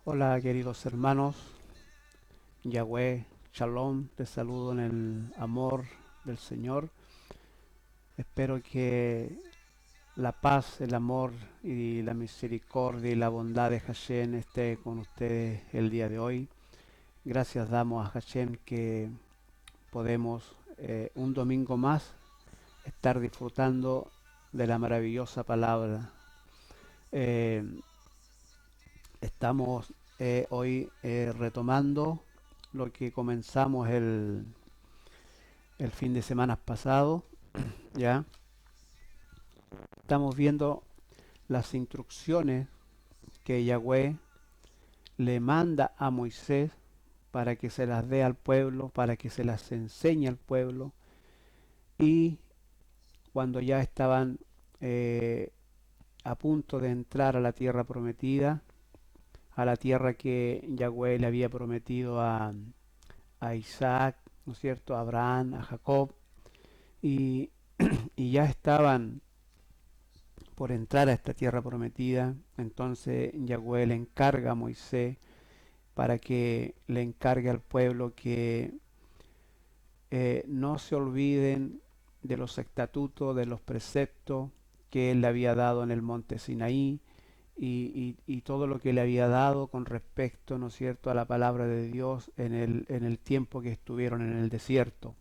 Hola queridos hermanos, Yahweh, Shalom, les saludo en el amor del Señor. Espero que la paz, el amor y la misericordia y la bondad de Hashem esté con ustedes el día de hoy. Gracias damos a Hashem que podemos un domingo más estar disfrutando de la maravillosa palabra. Eh, Estamos hoy retomando lo que comenzamos el fin de semana pasado, ¿ya? Estamos viendo las instrucciones que Yahweh le manda a Moisés para que se las dé al pueblo, para que se las enseñe al pueblo. Y cuando ya estaban a punto de entrar a la tierra prometida, a la tierra que Yahweh le había prometido a Isaac, ¿no es cierto?, a Abraham, a Jacob, y, y ya estaban por entrar a esta tierra prometida. Entonces Yahweh le encarga a Moisés para que le encargue al pueblo que no se olviden de los estatutos, de los preceptos que él le había dado en el monte Sinaí, y todo lo que le había dado con respecto, ¿no es cierto?, a la palabra de Dios en el tiempo que estuvieron en el desierto.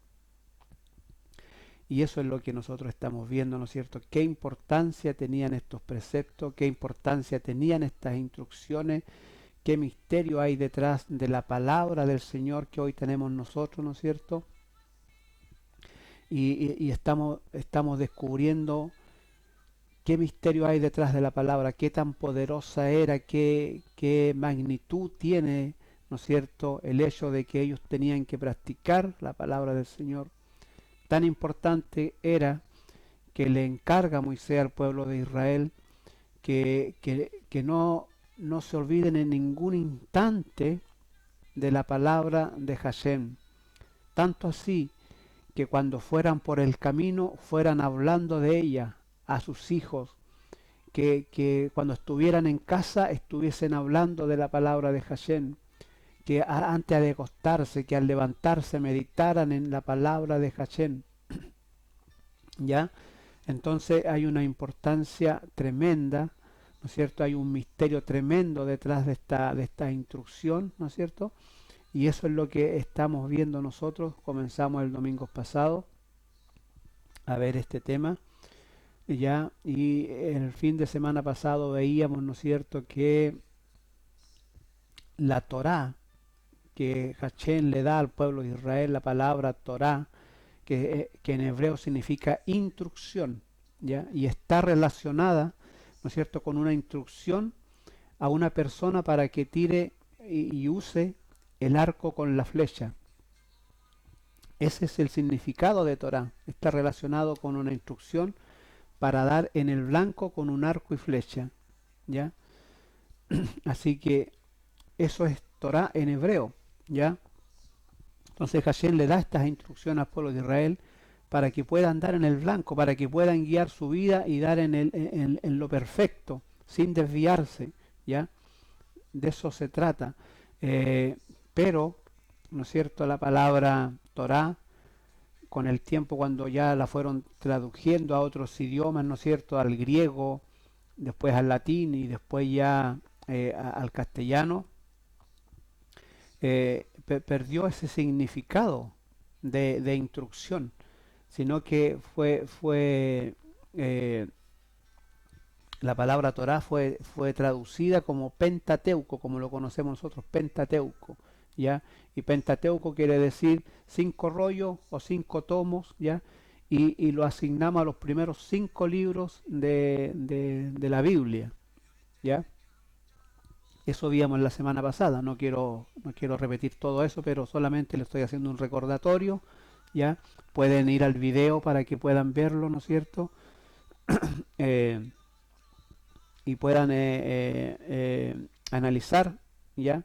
Y eso es lo que nosotros estamos viendo, ¿no es cierto? ¿Qué importancia tenían estos preceptos? ¿Qué importancia tenían estas instrucciones? ¿Qué misterio hay detrás de la palabra del Señor que hoy tenemos nosotros, ¿no es cierto? Y estamos descubriendo qué misterio hay detrás de la palabra, qué tan poderosa era, qué magnitud tiene, ¿no es cierto?, el hecho de que ellos tenían que practicar la palabra del Señor. Tan importante era que le encarga a Moisés al pueblo de Israel que no se olviden en ningún instante de la palabra de Hashem. Tanto así que cuando fueran por el camino fueran hablando de ella a sus hijos, que cuando estuvieran en casa estuviesen hablando de la palabra de Hashem, que antes de acostarse, que al levantarse meditaran en la palabra de Hashem. ¿Ya? Entonces hay una importancia tremenda, ¿no es cierto? Hay un misterio tremendo detrás de esta instrucción, ¿no es cierto? Y eso es lo que estamos viendo nosotros. Comenzamos el domingo pasado a ver este tema, ya, y el fin de semana pasado veíamos, ¿no es cierto?, que la Torá que Hashem le da al pueblo de Israel, la palabra Torá, que en hebreo significa instrucción, ¿ya? Y está relacionada, ¿no es cierto?, con una instrucción a una persona para que tire y use el arco con la flecha. Ese es el significado de Torá. Está relacionado con una instrucción para dar en el blanco con un arco y flecha, ¿ya? Así que eso es Torá en hebreo, ¿ya? Entonces Hashem le da estas instrucciones al pueblo de Israel para que puedan dar en el blanco, para que puedan guiar su vida y dar en lo perfecto, sin desviarse, ¿ya? De eso se trata. Pero, ¿no es cierto?, la palabra Torá, con el tiempo cuando ya la fueron traduciendo a otros idiomas, ¿no es cierto?, al griego, después al latín y después ya al castellano, perdió ese significado de instrucción, sino que la palabra Torá fue traducida como Pentateuco, como lo conocemos nosotros, Pentateuco, ¿ya? Y Pentateuco quiere decir 5 rollos o 5 tomos, ¿ya? Y lo asignamos a los primeros 5 libros de la Biblia, ¿ya? Eso víamos la semana pasada, no quiero repetir todo eso, pero solamente le estoy haciendo un recordatorio, ¿ya? Pueden ir al video para que puedan verlo, ¿no es cierto? Eh, y puedan analizar, ¿ya?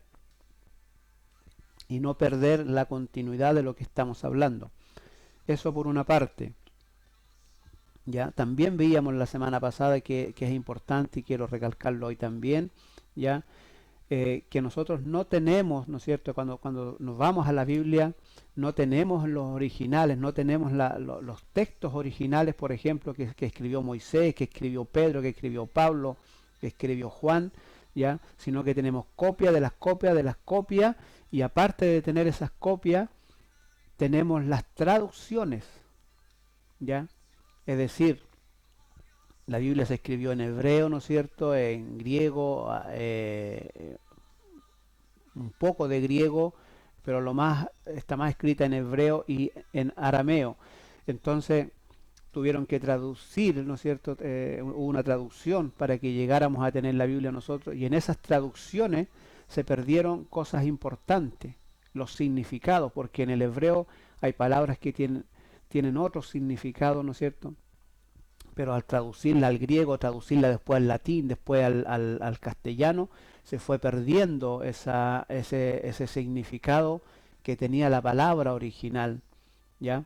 Y no perder la continuidad de lo que estamos hablando. Eso por una parte. ¿Ya? También veíamos la semana pasada que es importante y quiero recalcarlo hoy también, ¿ya? que nosotros no tenemos, ¿no es cierto? Cuando nos vamos a la Biblia, no tenemos los originales, no tenemos los textos originales, por ejemplo, que escribió Moisés, que escribió Pedro, que escribió Pablo, que escribió Juan, ¿ya? Sino que tenemos copias de las copias de las copias, y aparte de tener esas copias, tenemos las traducciones, ¿ya? Es decir, la Biblia se escribió en hebreo, ¿no es cierto?, en griego, un poco de griego, pero está más escrita en hebreo y en arameo. Entonces tuvieron que traducir, ¿no es cierto?, hubo una traducción para que llegáramos a tener la Biblia nosotros, y en esas traducciones se perdieron cosas importantes, los significados, porque en el hebreo hay palabras que tienen otro significado, ¿no es cierto?, pero al traducirla al griego, traducirla después al latín, después al castellano, se fue perdiendo ese significado que tenía la palabra original, ¿ya?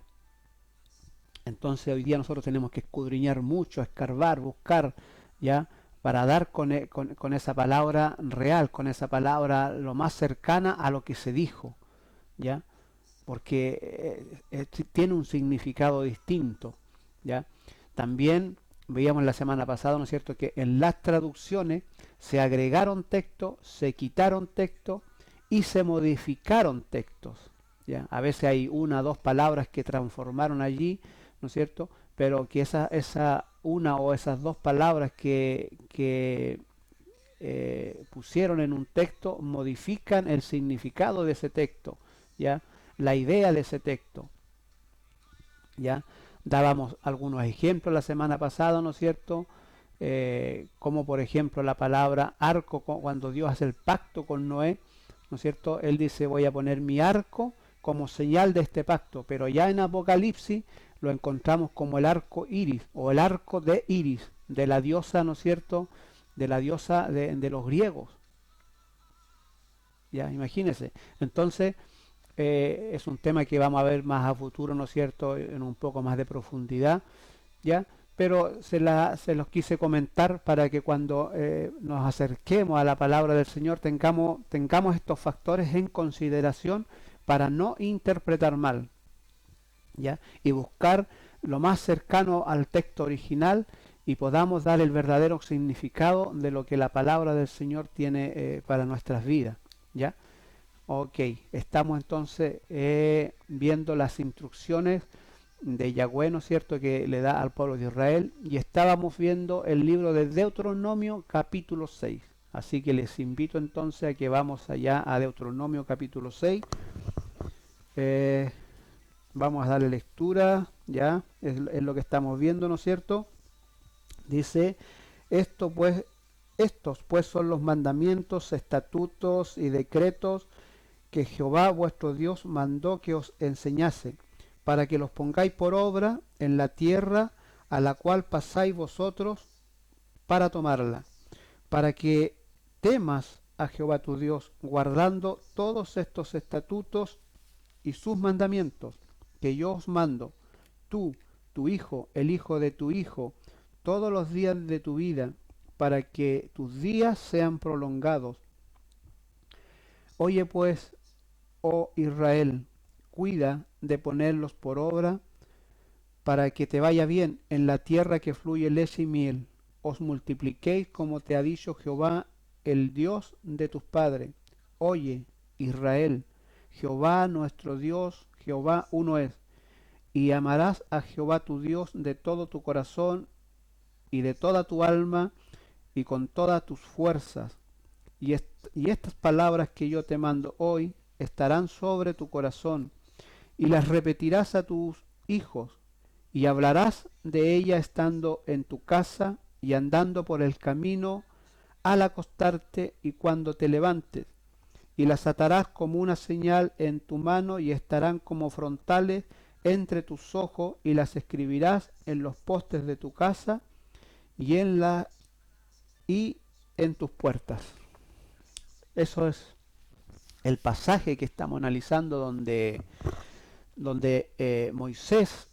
Entonces hoy día nosotros tenemos que escudriñar mucho, escarbar, buscar, ¿ya? Para dar con esa palabra real, con esa palabra lo más cercana a lo que se dijo, ¿ya? Porque tiene un significado distinto, ¿ya? También veíamos la semana pasada, ¿no es cierto?, que en las traducciones se agregaron textos, se quitaron textos y se modificaron textos, ¿ya? A veces hay una o dos palabras que transformaron allí, ¿no es cierto?, pero que esa una o esas dos palabras que pusieron en un texto modifican el significado de ese texto, ¿ya? La idea de ese texto, ¿ya? Dábamos algunos ejemplos la semana pasada, ¿no es cierto? Como por ejemplo la palabra arco, cuando Dios hace el pacto con Noé, ¿no es cierto? Él dice, voy a poner mi arco como señal de este pacto, pero ya en Apocalipsis lo encontramos como el arco iris, o el arco de Iris, de la diosa, ¿no es cierto?, de la diosa de los griegos. Ya, imagínense. Entonces, es un tema que vamos a ver más a futuro, ¿no es cierto?, en un poco más de profundidad, ¿ya? Pero se los quise comentar para que cuando nos acerquemos a la palabra del Señor tengamos estos factores en consideración para no interpretar mal, ¿ya? Y buscar lo más cercano al texto original y podamos dar el verdadero significado de lo que la palabra del Señor tiene para nuestras vidas, ¿ya? Ok, estamos entonces viendo las instrucciones de Yahweh, ¿no es cierto?, que le da al pueblo de Israel, y estábamos viendo el libro de Deuteronomio capítulo 6. Así que les invito entonces a que vamos allá a Deuteronomio capítulo 6. Vamos a darle lectura, ya, es lo que estamos viendo, ¿no es cierto? Dice, estos pues son los mandamientos, estatutos y decretos que Jehová vuestro Dios mandó que os enseñase, para que los pongáis por obra en la tierra a la cual pasáis vosotros para tomarla, para que temas a Jehová tu Dios, guardando todos estos estatutos y sus mandamientos que yo os mando, tú, tu hijo, el hijo de tu hijo, todos los días de tu vida, para que tus días sean prolongados. Oye pues, oh Israel, cuida de ponerlos por obra, para que te vaya bien en la tierra que fluye leche y miel, os multipliquéis como te ha dicho Jehová, el Dios de tus padres. Oye, Israel, Jehová nuestro Dios, Jehová uno es, y amarás a Jehová tu Dios de todo tu corazón y de toda tu alma y con todas tus fuerzas. Y estas palabras que yo te mando hoy estarán sobre tu corazón, y las repetirás a tus hijos, y hablarás de ella estando en tu casa y andando por el camino, al acostarte y cuando te levantes, y las atarás como una señal en tu mano y estarán como frontales entre tus ojos, y las escribirás en los postes de tu casa y en tus puertas. Eso es el pasaje que estamos analizando donde Moisés,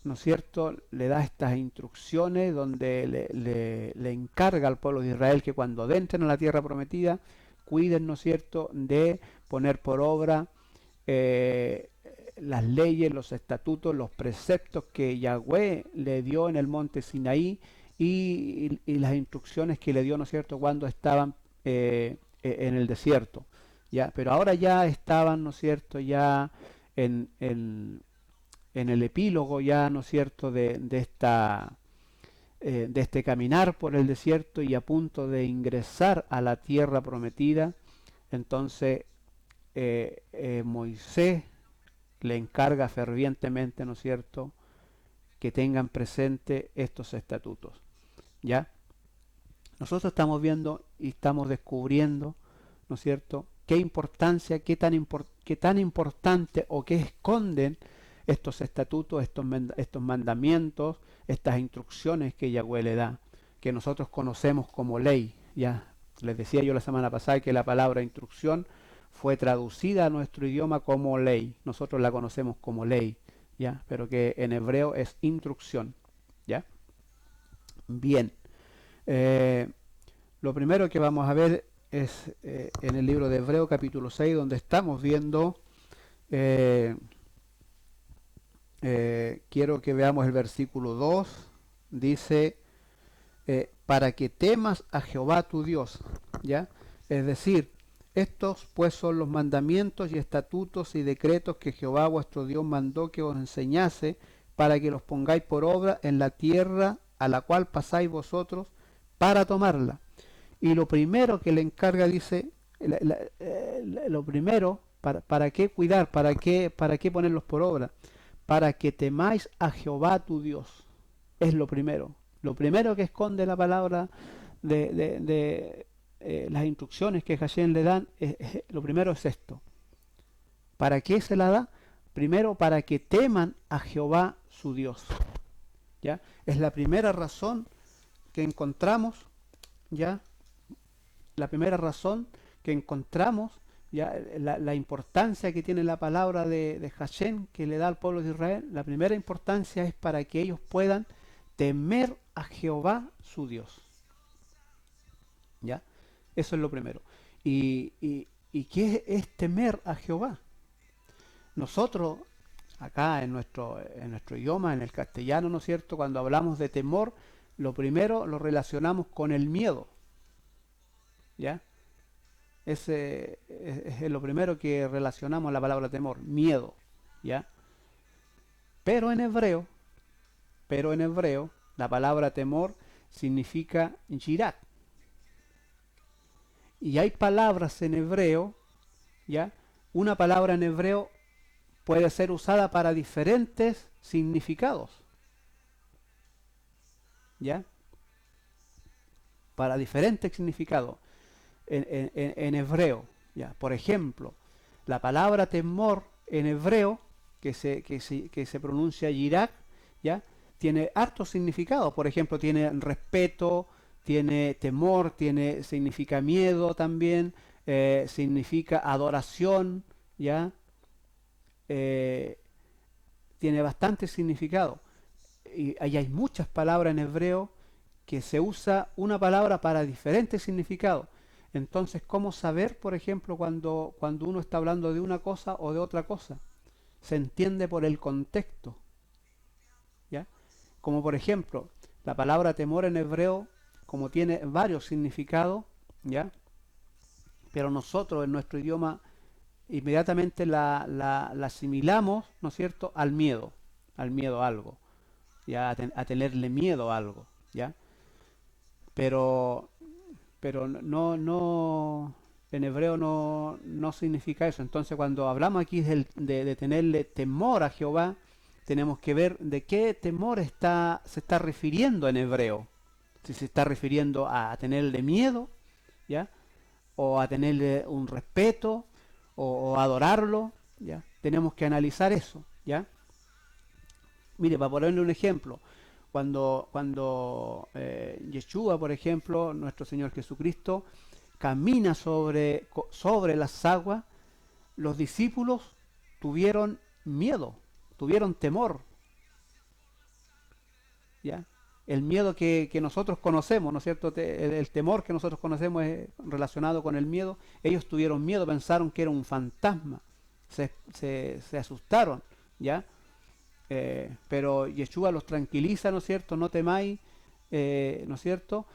¿no es cierto?, le da estas instrucciones, donde le encarga al pueblo de Israel que cuando adentren a la tierra prometida cuiden, ¿no es cierto?, de poner por obra las leyes, los estatutos, los preceptos que Yahweh le dio en el monte Sinaí y las instrucciones que le dio, ¿no es cierto?, cuando estaban en el desierto. ¿Ya? Pero ahora ya estaban, ¿no es cierto?, ya en el epílogo ya, ¿no es cierto?, de este caminar por el desierto y a punto de ingresar a la tierra prometida. Entonces Moisés le encarga fervientemente, ¿no es cierto?, que tengan presente estos estatutos. ¿Ya? Nosotros estamos viendo y estamos descubriendo, ¿no es cierto?, qué importancia, qué tan importante o qué esconden estos estatutos, estos mandamientos, estas instrucciones que Yahweh le da, que nosotros conocemos como ley. Ya les decía yo la semana pasada que la palabra instrucción fue traducida a nuestro idioma como ley. Nosotros la conocemos como ley, ya, pero que en hebreo es instrucción. ¿Ya? Bien. Lo primero que vamos a ver es en el libro de Hebreo capítulo 6, donde estamos viendo, quiero que veamos el versículo 2, dice, para que temas a Jehová tu Dios, ¿ya? Es decir, estos pues son los mandamientos y estatutos y decretos que Jehová vuestro Dios mandó que os enseñase, para que los pongáis por obra en la tierra a la cual pasáis vosotros para tomarla. Y lo primero que le encarga, dice, lo primero, ¿para qué cuidar? ¿Para qué ponerlos por obra? Para que temáis a Jehová tu Dios. Es lo primero. Lo primero que esconde la palabra de las instrucciones que Hashem le dan, lo primero es esto. ¿Para qué se la da? Primero, para que teman a Jehová su Dios. ¿Ya? Es la primera razón que encontramos, ¿ya? La primera razón que encontramos, ya la importancia que tiene la palabra de Hashem que le da al pueblo de Israel, la primera importancia es para que ellos puedan temer a Jehová su Dios. ¿Ya? Eso es lo primero. ¿Y qué es temer a Jehová? Nosotros, acá en nuestro idioma, en el castellano, ¿no es cierto?, cuando hablamos de temor, lo primero lo relacionamos con el miedo. ¿Ya? Ese es lo primero que relacionamos a la palabra temor, miedo. ¿Ya? Pero en hebreo, la palabra temor significa yirat. Y hay palabras en hebreo, ¿ya? Una palabra en hebreo puede ser usada para diferentes significados. ¿Ya? Para diferentes significados en hebreo. ¿Ya? Por ejemplo, la palabra temor en hebreo, que se pronuncia yirak, ¿ya?, tiene hartos significados. Por ejemplo, tiene respeto, tiene temor, significa miedo también, significa adoración, ¿ya? Tiene bastante significado. Y ahí hay muchas palabras en hebreo que se usa una palabra para diferentes significados. Entonces, ¿cómo saber, por ejemplo, cuando uno está hablando de una cosa o de otra cosa? Se entiende por el contexto. ¿Ya? Como por ejemplo, la palabra temor en hebreo, como tiene varios significados, ¿ya?, pero nosotros en nuestro idioma inmediatamente la asimilamos, ¿no es cierto?, al miedo a algo, ya, a tenerle miedo a algo, ¿ya? Pero no, en hebreo no significa eso. Entonces, cuando hablamos aquí de tenerle temor a Jehová, tenemos que ver de qué temor se está refiriendo en hebreo. Si se está refiriendo a tenerle miedo, ¿ya?, o a tenerle un respeto, o adorarlo, ¿ya? Tenemos que analizar eso, ¿ya? Mire, para ponerle un ejemplo, cuando Yeshua, por ejemplo, nuestro Señor Jesucristo, camina sobre las aguas, los discípulos tuvieron miedo, tuvieron temor, ¿ya? el miedo que nosotros conocemos, ¿no es cierto? El temor que nosotros conocemos es relacionado con el miedo. Ellos tuvieron miedo, pensaron que era un fantasma, se asustaron, ¿ya? Pero Yeshua los tranquiliza, ¿no es cierto? No temáis, ¿no es cierto?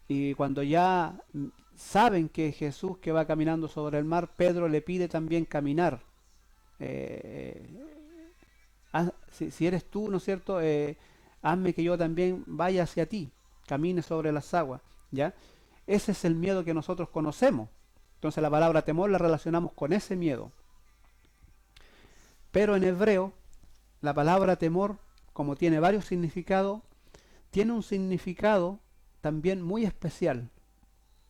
Y cuando ya saben que Jesús que va caminando sobre el mar, Pedro le pide también caminar. Eh, si eres tú, ¿no es cierto? Hazme que yo también vaya hacia ti, camine sobre las aguas, ¿ya? Ese es el miedo que nosotros conocemos. Entonces la palabra temor la relacionamos con ese miedo. Pero en hebreo, la palabra temor, como tiene varios significados, tiene un significado también muy especial,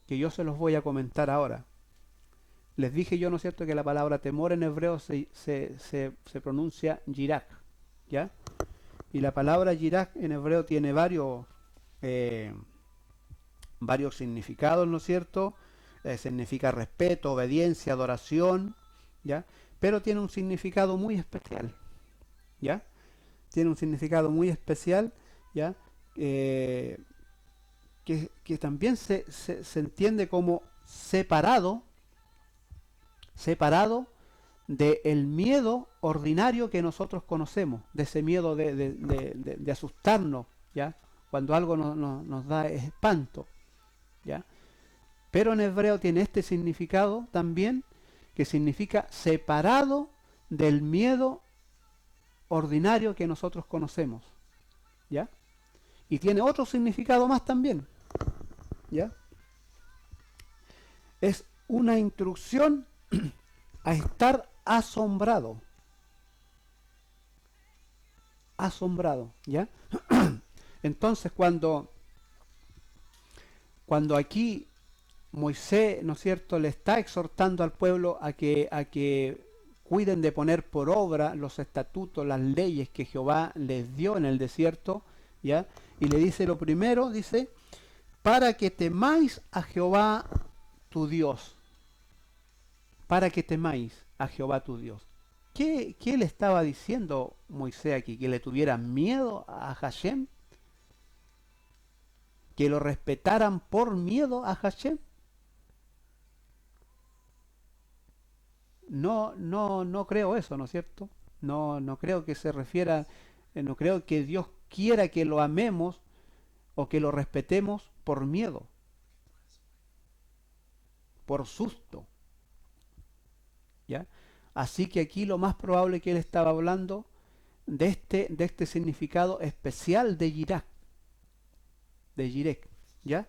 que yo se los voy a comentar ahora. Les dije yo, ¿no es cierto?, que la palabra temor en hebreo se pronuncia yirak, ¿ya? Y la palabra yirak en hebreo tiene varios significados, ¿no es cierto? Significa respeto, obediencia, adoración, ¿ya? Pero tiene un significado muy especial, ¿ya? Tiene un significado muy especial, ¿ya? Que también se entiende como separado del miedo ordinario que nosotros conocemos, de ese miedo de asustarnos, ¿ya? Cuando algo nos da espanto, ¿ya? Pero en hebreo tiene este significado también, que significa separado del miedo ordinario que nosotros conocemos, ¿ya? Y tiene otro significado más también, ¿ya? Es una instrucción a estar asombrado, ¿ya? Entonces cuando aquí Moisés, ¿no es cierto?, le está exhortando al pueblo a que cuiden de poner por obra los estatutos, las leyes que Jehová les dio en el desierto, ¿ya? Y le dice lo primero, dice, para que temáis a Jehová tu Dios. Para que temáis a Jehová tu Dios. ¿Qué le estaba diciendo Moisés aquí? ¿Que le tuvieran miedo a Hashem? ¿Que lo respetaran por miedo a Hashem? No creo eso, ¿no es cierto? No creo que se refiera, no creo que Dios quiera que lo amemos o que lo respetemos por miedo, por susto, ¿ya? Así que aquí lo más probable que él estaba hablando de este significado especial de Yirak, ¿ya?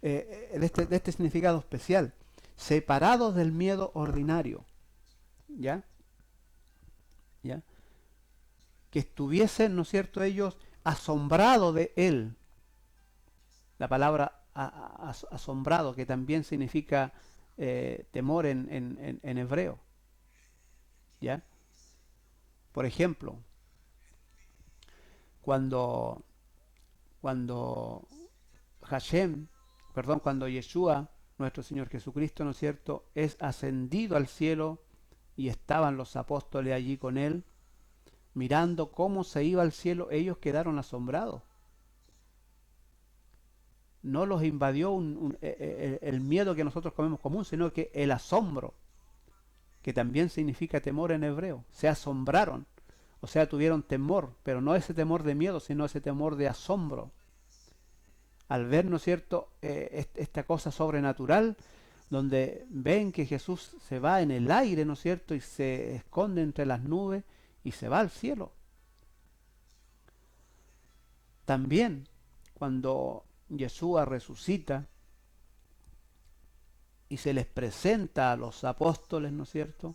De este significado especial, separados del miedo ordinario, ¿ya? ¿Ya? Que estuviesen, ¿no es cierto?, ellos asombrados de él. La palabra asombrado, que también significa temor en hebreo, ¿ya? Por ejemplo, cuando Hashem, perdón, cuando Yeshua, nuestro Señor Jesucristo, ¿no es cierto?, es ascendido al cielo y estaban los apóstoles allí con él, mirando cómo se iba al cielo, ellos quedaron asombrados. No los invadió el miedo que nosotros comemos común, sino que el asombro, que también significa temor en hebreo. Se asombraron, o sea, tuvieron temor, pero no ese temor de miedo, sino ese temor de asombro. Al ver, ¿no es cierto?, esta cosa sobrenatural, donde ven que Jesús se va en el aire, ¿no es cierto?, y se esconde entre las nubes y se va al cielo. También, cuando Yeshua resucita y se les presenta a los apóstoles, ¿no es cierto?,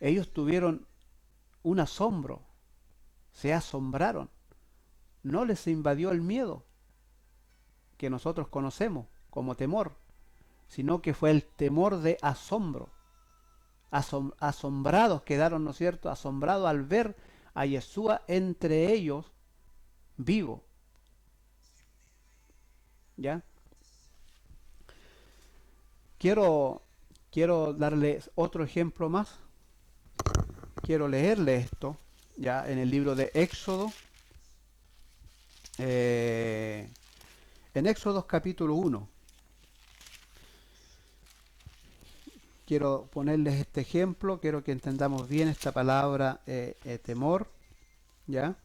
ellos tuvieron un asombro, se asombraron, no les invadió el miedo que nosotros conocemos como temor, sino que fue el temor de asombro. Asombrados quedaron, ¿no es cierto?, asombrados al ver a Yeshua entre ellos vivo, ¿ya? Quiero darles otro ejemplo más. Quiero leerle esto, ya en el libro de Éxodo, Eh, en Éxodo capítulo 1, quiero ponerles este ejemplo, quiero que entendamos bien esta palabra temor, ¿ya?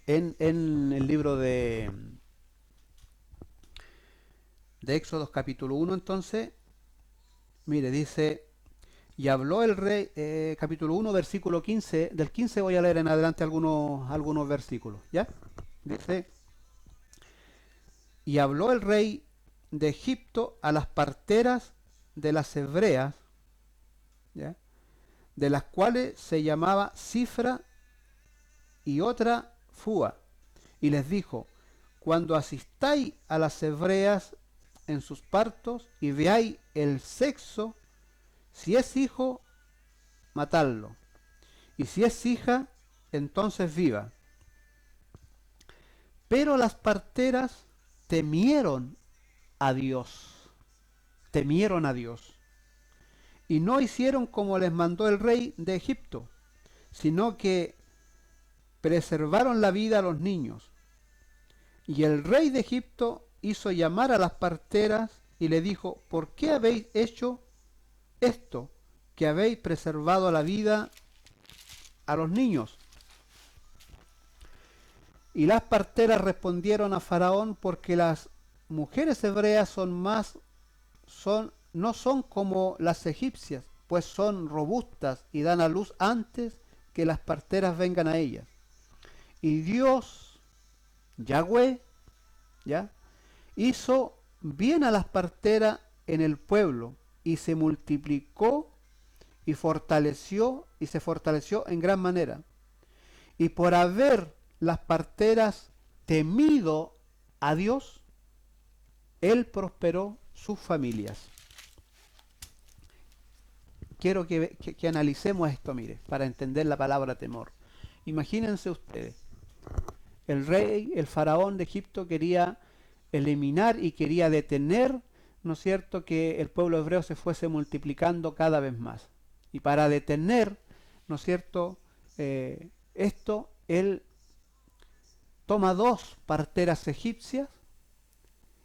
En el libro de Éxodo capítulo 1, entonces, mire, dice, y habló el rey, capítulo 1, versículo 15, del 15 voy a leer en adelante algunos versículos, ¿ya? Dice, y habló el rey de Egipto a las parteras de las hebreas, ¿ya? De las cuales se llamaba Cifra y otra Fua, y les dijo, cuando asistáis a las hebreas en sus partos y veáis el sexo, si es hijo, matadlo, y si es hija, entonces viva. Pero las parteras temieron a Dios, temieron a Dios, y no hicieron como les mandó el rey de Egipto, sino que preservaron la vida a los niños. Y el rey de Egipto hizo llamar a las parteras y le dijo, ¿por qué habéis hecho esto, que habéis preservado la vida a los niños? Y las parteras respondieron a Faraón, porque las mujeres hebreas no son como las egipcias, pues son robustas y dan a luz antes que las parteras vengan a ellas. Y Dios, Yahweh, ¿ya?, hizo bien a las parteras en el pueblo, y se multiplicó y se fortaleció en gran manera. Y por haber las parteras temido a Dios, Él prosperó sus familias. Quiero que analicemos esto, mire, para entender la palabra temor. Imagínense ustedes, el rey, el faraón de Egipto quería eliminar y quería detener, ¿no es cierto?, que el pueblo hebreo se fuese multiplicando cada vez más. Y para detener, ¿no es cierto?, esto, él toma 2 parteras egipcias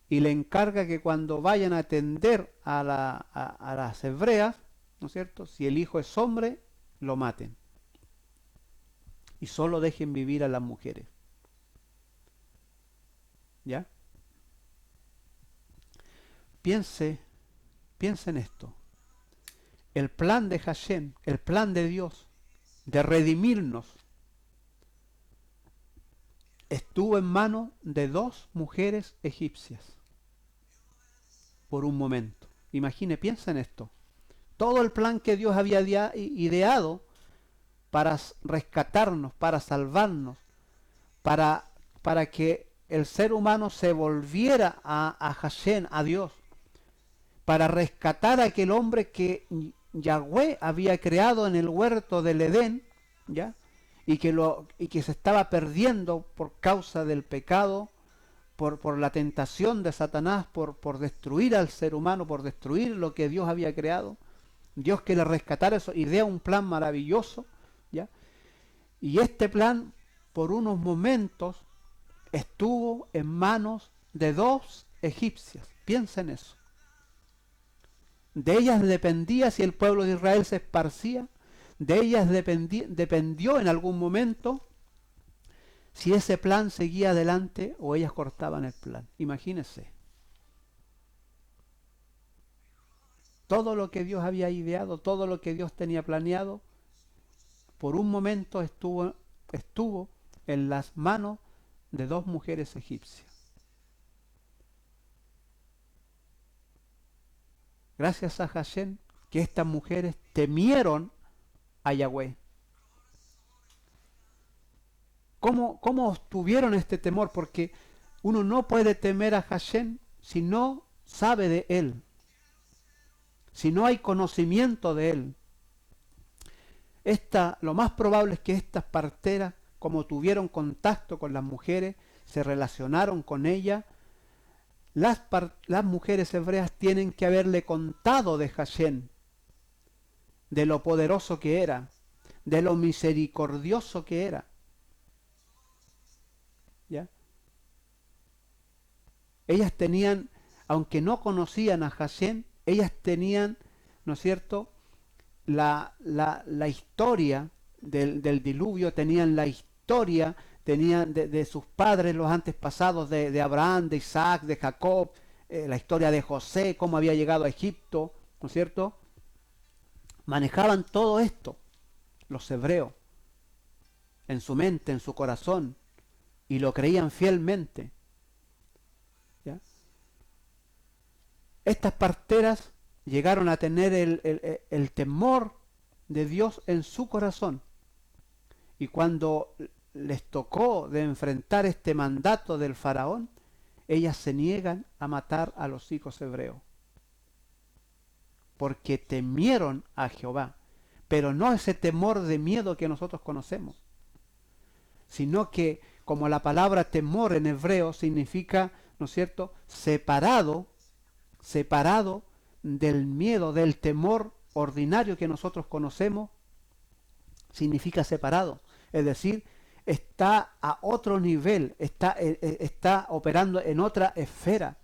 y le encarga que cuando vayan a atender a las hebreas, ¿no es cierto?, si el hijo es hombre, lo maten. Y solo dejen vivir a las mujeres. ¿Ya? Piense en esto. El plan de Hashem, el plan de Dios, de redimirnos, estuvo en manos de 2 mujeres egipcias. Por un momento. Imagine, piensa en esto. Todo el plan que Dios había ideado para rescatarnos, para salvarnos, para que el ser humano se volviera a Hashem, a Dios, para rescatar a aquel hombre que Yahweh había creado en el huerto del Edén, ¿ya?, y que se estaba perdiendo por causa del pecado, por la tentación de Satanás, por destruir al ser humano, por destruir lo que Dios había creado. Dios quiere rescatar eso, idea un plan maravilloso, ¿ya? Y este plan, por unos momentos, estuvo en manos de 2 egipcias. Piensa en eso. De ellas dependía si el pueblo de Israel se esparcía, de ellas dependió en algún momento si ese plan seguía adelante o ellas cortaban el plan. Imagínense. Todo lo que Dios había ideado, todo lo que Dios tenía planeado, por un momento estuvo en las manos de 2 mujeres egipcias. Gracias a Hashem, que estas mujeres temieron a Yahweh. ¿Cómo obtuvieron este temor? Porque uno no puede temer a Hashem si no sabe de Él, si no hay conocimiento de Él. Lo más probable es que estas parteras, como tuvieron contacto con las mujeres, se relacionaron con ellas, las mujeres hebreas tienen que haberle contado de Hashem, de lo poderoso que era, de lo misericordioso que era. ¿Ya? ellas tenían, aunque no conocían a Hashem, ellas tenían, ¿no es cierto?, la historia del diluvio, tenían la historia, tenían de sus padres, los antepasados de Abraham, de Isaac, de Jacob, la historia de José, cómo había llegado a Egipto, ¿no es cierto? Manejaban todo esto, los hebreos, en su mente, en su corazón, y lo creían fielmente. ¿Ya? Estas parteras llegaron a tener el temor de Dios en su corazón. Y cuando les tocó de enfrentar este mandato del faraón, ellas se niegan a matar a los hijos hebreos. Porque temieron a Jehová. Pero no ese temor de miedo que nosotros conocemos, sino que como la palabra temor en hebreo significa, ¿no es cierto?, separado del miedo, del temor ordinario que nosotros conocemos, significa separado. Es decir, está a otro nivel, está operando en otra esfera.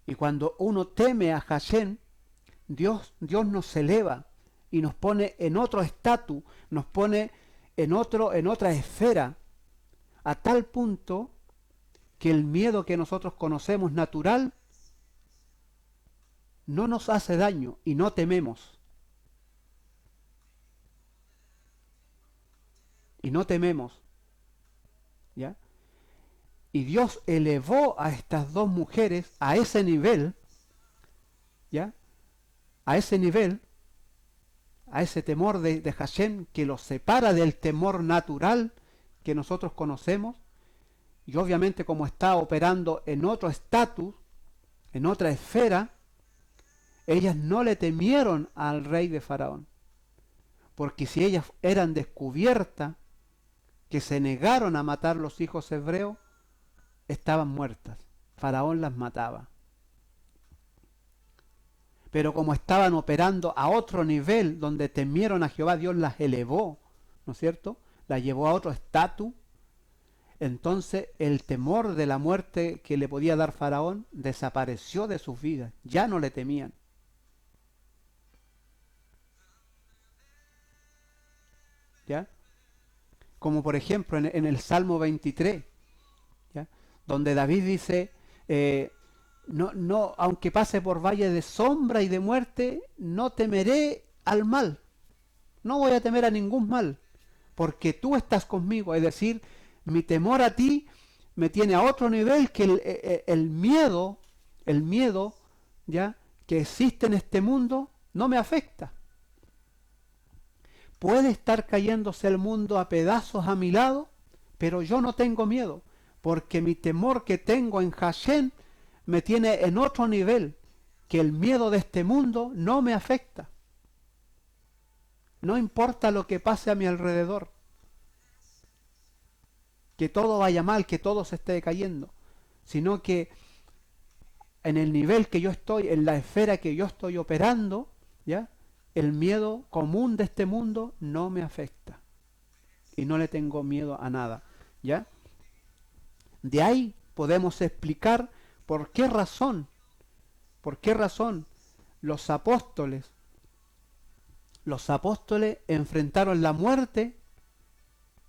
Y cuando uno teme a Hashem, Dios nos eleva y nos pone en otro estatus, nos pone en otra esfera, a tal punto que el miedo que nosotros conocemos natural no nos hace daño y no tememos. Y no tememos. ¿Ya? Y Dios elevó a estas dos mujeres a ese nivel, ¿ya? A ese nivel, a ese temor de Hashem que los separa del temor natural que nosotros conocemos, y obviamente como está operando en otro estatus, en otra esfera, ellas no le temieron al rey de Faraón, porque si ellas eran descubiertas, que se negaron a matar los hijos hebreos, estaban muertas. Faraón las mataba. Pero como estaban operando a otro nivel, donde temieron a Jehová, Dios las elevó, ¿no es cierto? Las llevó a otro estatus. Entonces el temor de la muerte que le podía dar Faraón desapareció de sus vidas. Ya no le temían. ¿Ya? Como por ejemplo en el Salmo 23, ¿ya? Donde David dice, no, aunque pase por valle de sombra y de muerte, no temeré al mal. No voy a temer a ningún mal, porque tú estás conmigo. Es decir, mi temor a ti me tiene a otro nivel que el miedo, ¿ya?, que existe en este mundo, no me afecta. Puede estar cayéndose el mundo a pedazos a mi lado, pero yo no tengo miedo, porque mi temor que tengo en Hashem me tiene en otro nivel, que el miedo de este mundo no me afecta. No importa lo que pase a mi alrededor, que todo vaya mal, que todo se esté cayendo, sino que en el nivel que yo estoy, en la esfera que yo estoy operando, ¿ya?, el miedo común de este mundo no me afecta y no le tengo miedo a nada, ¿ya? De ahí podemos explicar por qué razón los apóstoles enfrentaron la muerte,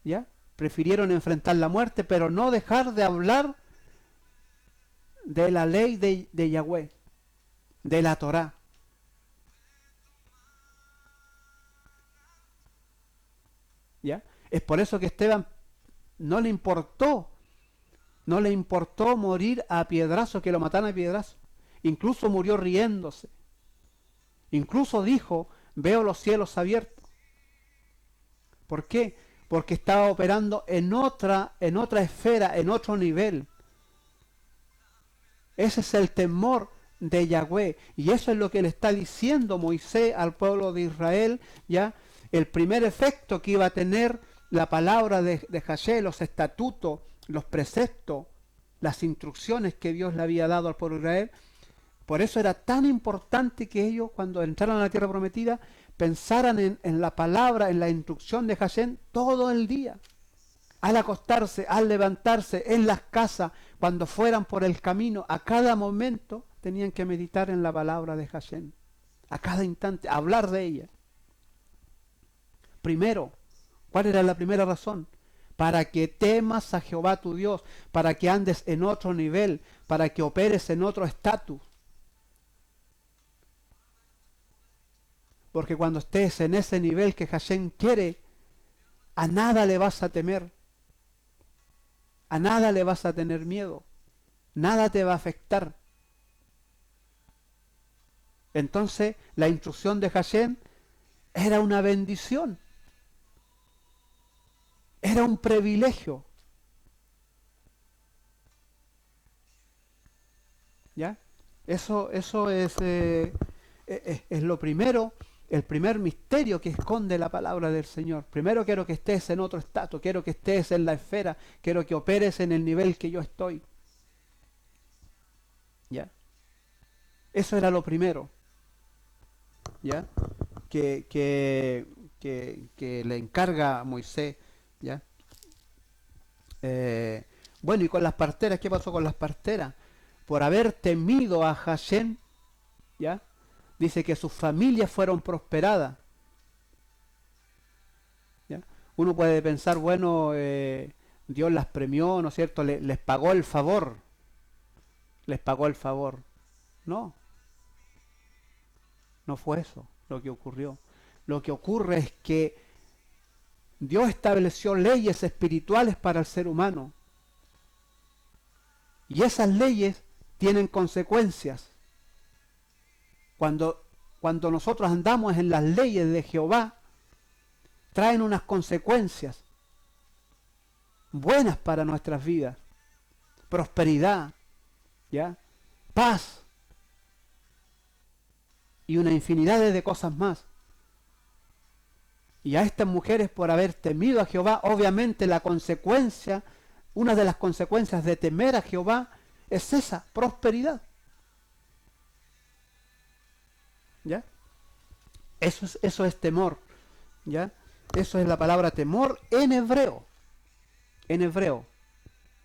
¿ya? Prefirieron enfrentar la muerte, pero no dejar de hablar de la ley de Yahweh, de la Torá. ¿Ya? Es por eso que Esteban no le importó morir a piedrazo, que lo mataran a piedrazo. Incluso murió riéndose. Incluso dijo, veo los cielos abiertos. ¿Por qué? Porque estaba operando en otra esfera, en otro nivel. Ese es el temor de Yahweh. Y eso es lo que le está diciendo Moisés al pueblo de Israel, ¿ya? El primer efecto que iba a tener la palabra de Hashem, los estatutos, los preceptos, las instrucciones que Dios le había dado al pueblo de Israel. Por eso era tan importante que ellos, cuando entraran a la tierra prometida, pensaran en la palabra, en la instrucción de Hashem todo el día. al acostarse, al levantarse, en las casas, cuando fueran por el camino, a cada momento tenían que meditar en la palabra de Hashem. A cada instante, hablar de ella. Primero, ¿cuál era la primera razón? Para que temas a Jehová tu Dios, para que andes en otro nivel, para que operes en otro estatus. Porque cuando estés en ese nivel que Hashem quiere, a nada le vas a temer. A nada le vas a tener miedo. Nada te va a afectar. Entonces, la instrucción de Hashem era una bendición. Era un privilegio. ¿Ya? Eso es lo primero, el primer misterio que esconde la palabra del Señor. Primero quiero que estés en otro estatus, quiero que estés en la esfera, quiero que operes en el nivel que yo estoy. ¿Ya? Eso era lo primero. ¿Ya? Que le encarga a Moisés. ¿Ya? Bueno, y con las parteras, ¿qué pasó con las parteras? Por haber temido a Hashem, ¿ya? Dice que sus familias fueron prosperadas. ¿Ya? Uno puede pensar, bueno, Dios las premió, ¿no es cierto? Les pagó el favor. Les pagó el favor. No. No fue eso lo que ocurrió. Lo que ocurre es que Dios estableció leyes espirituales para el ser humano. Y esas leyes tienen consecuencias. Cuando nosotros andamos en las leyes de Jehová, traen unas consecuencias buenas para nuestras vidas. Prosperidad, ¿ya? Paz y una infinidad de cosas más. Y a estas mujeres, por haber temido a Jehová, obviamente la consecuencia, una de las consecuencias de temer a Jehová es esa, prosperidad. ¿Ya? Eso es temor. ¿Ya? Eso es la palabra temor en hebreo. En hebreo.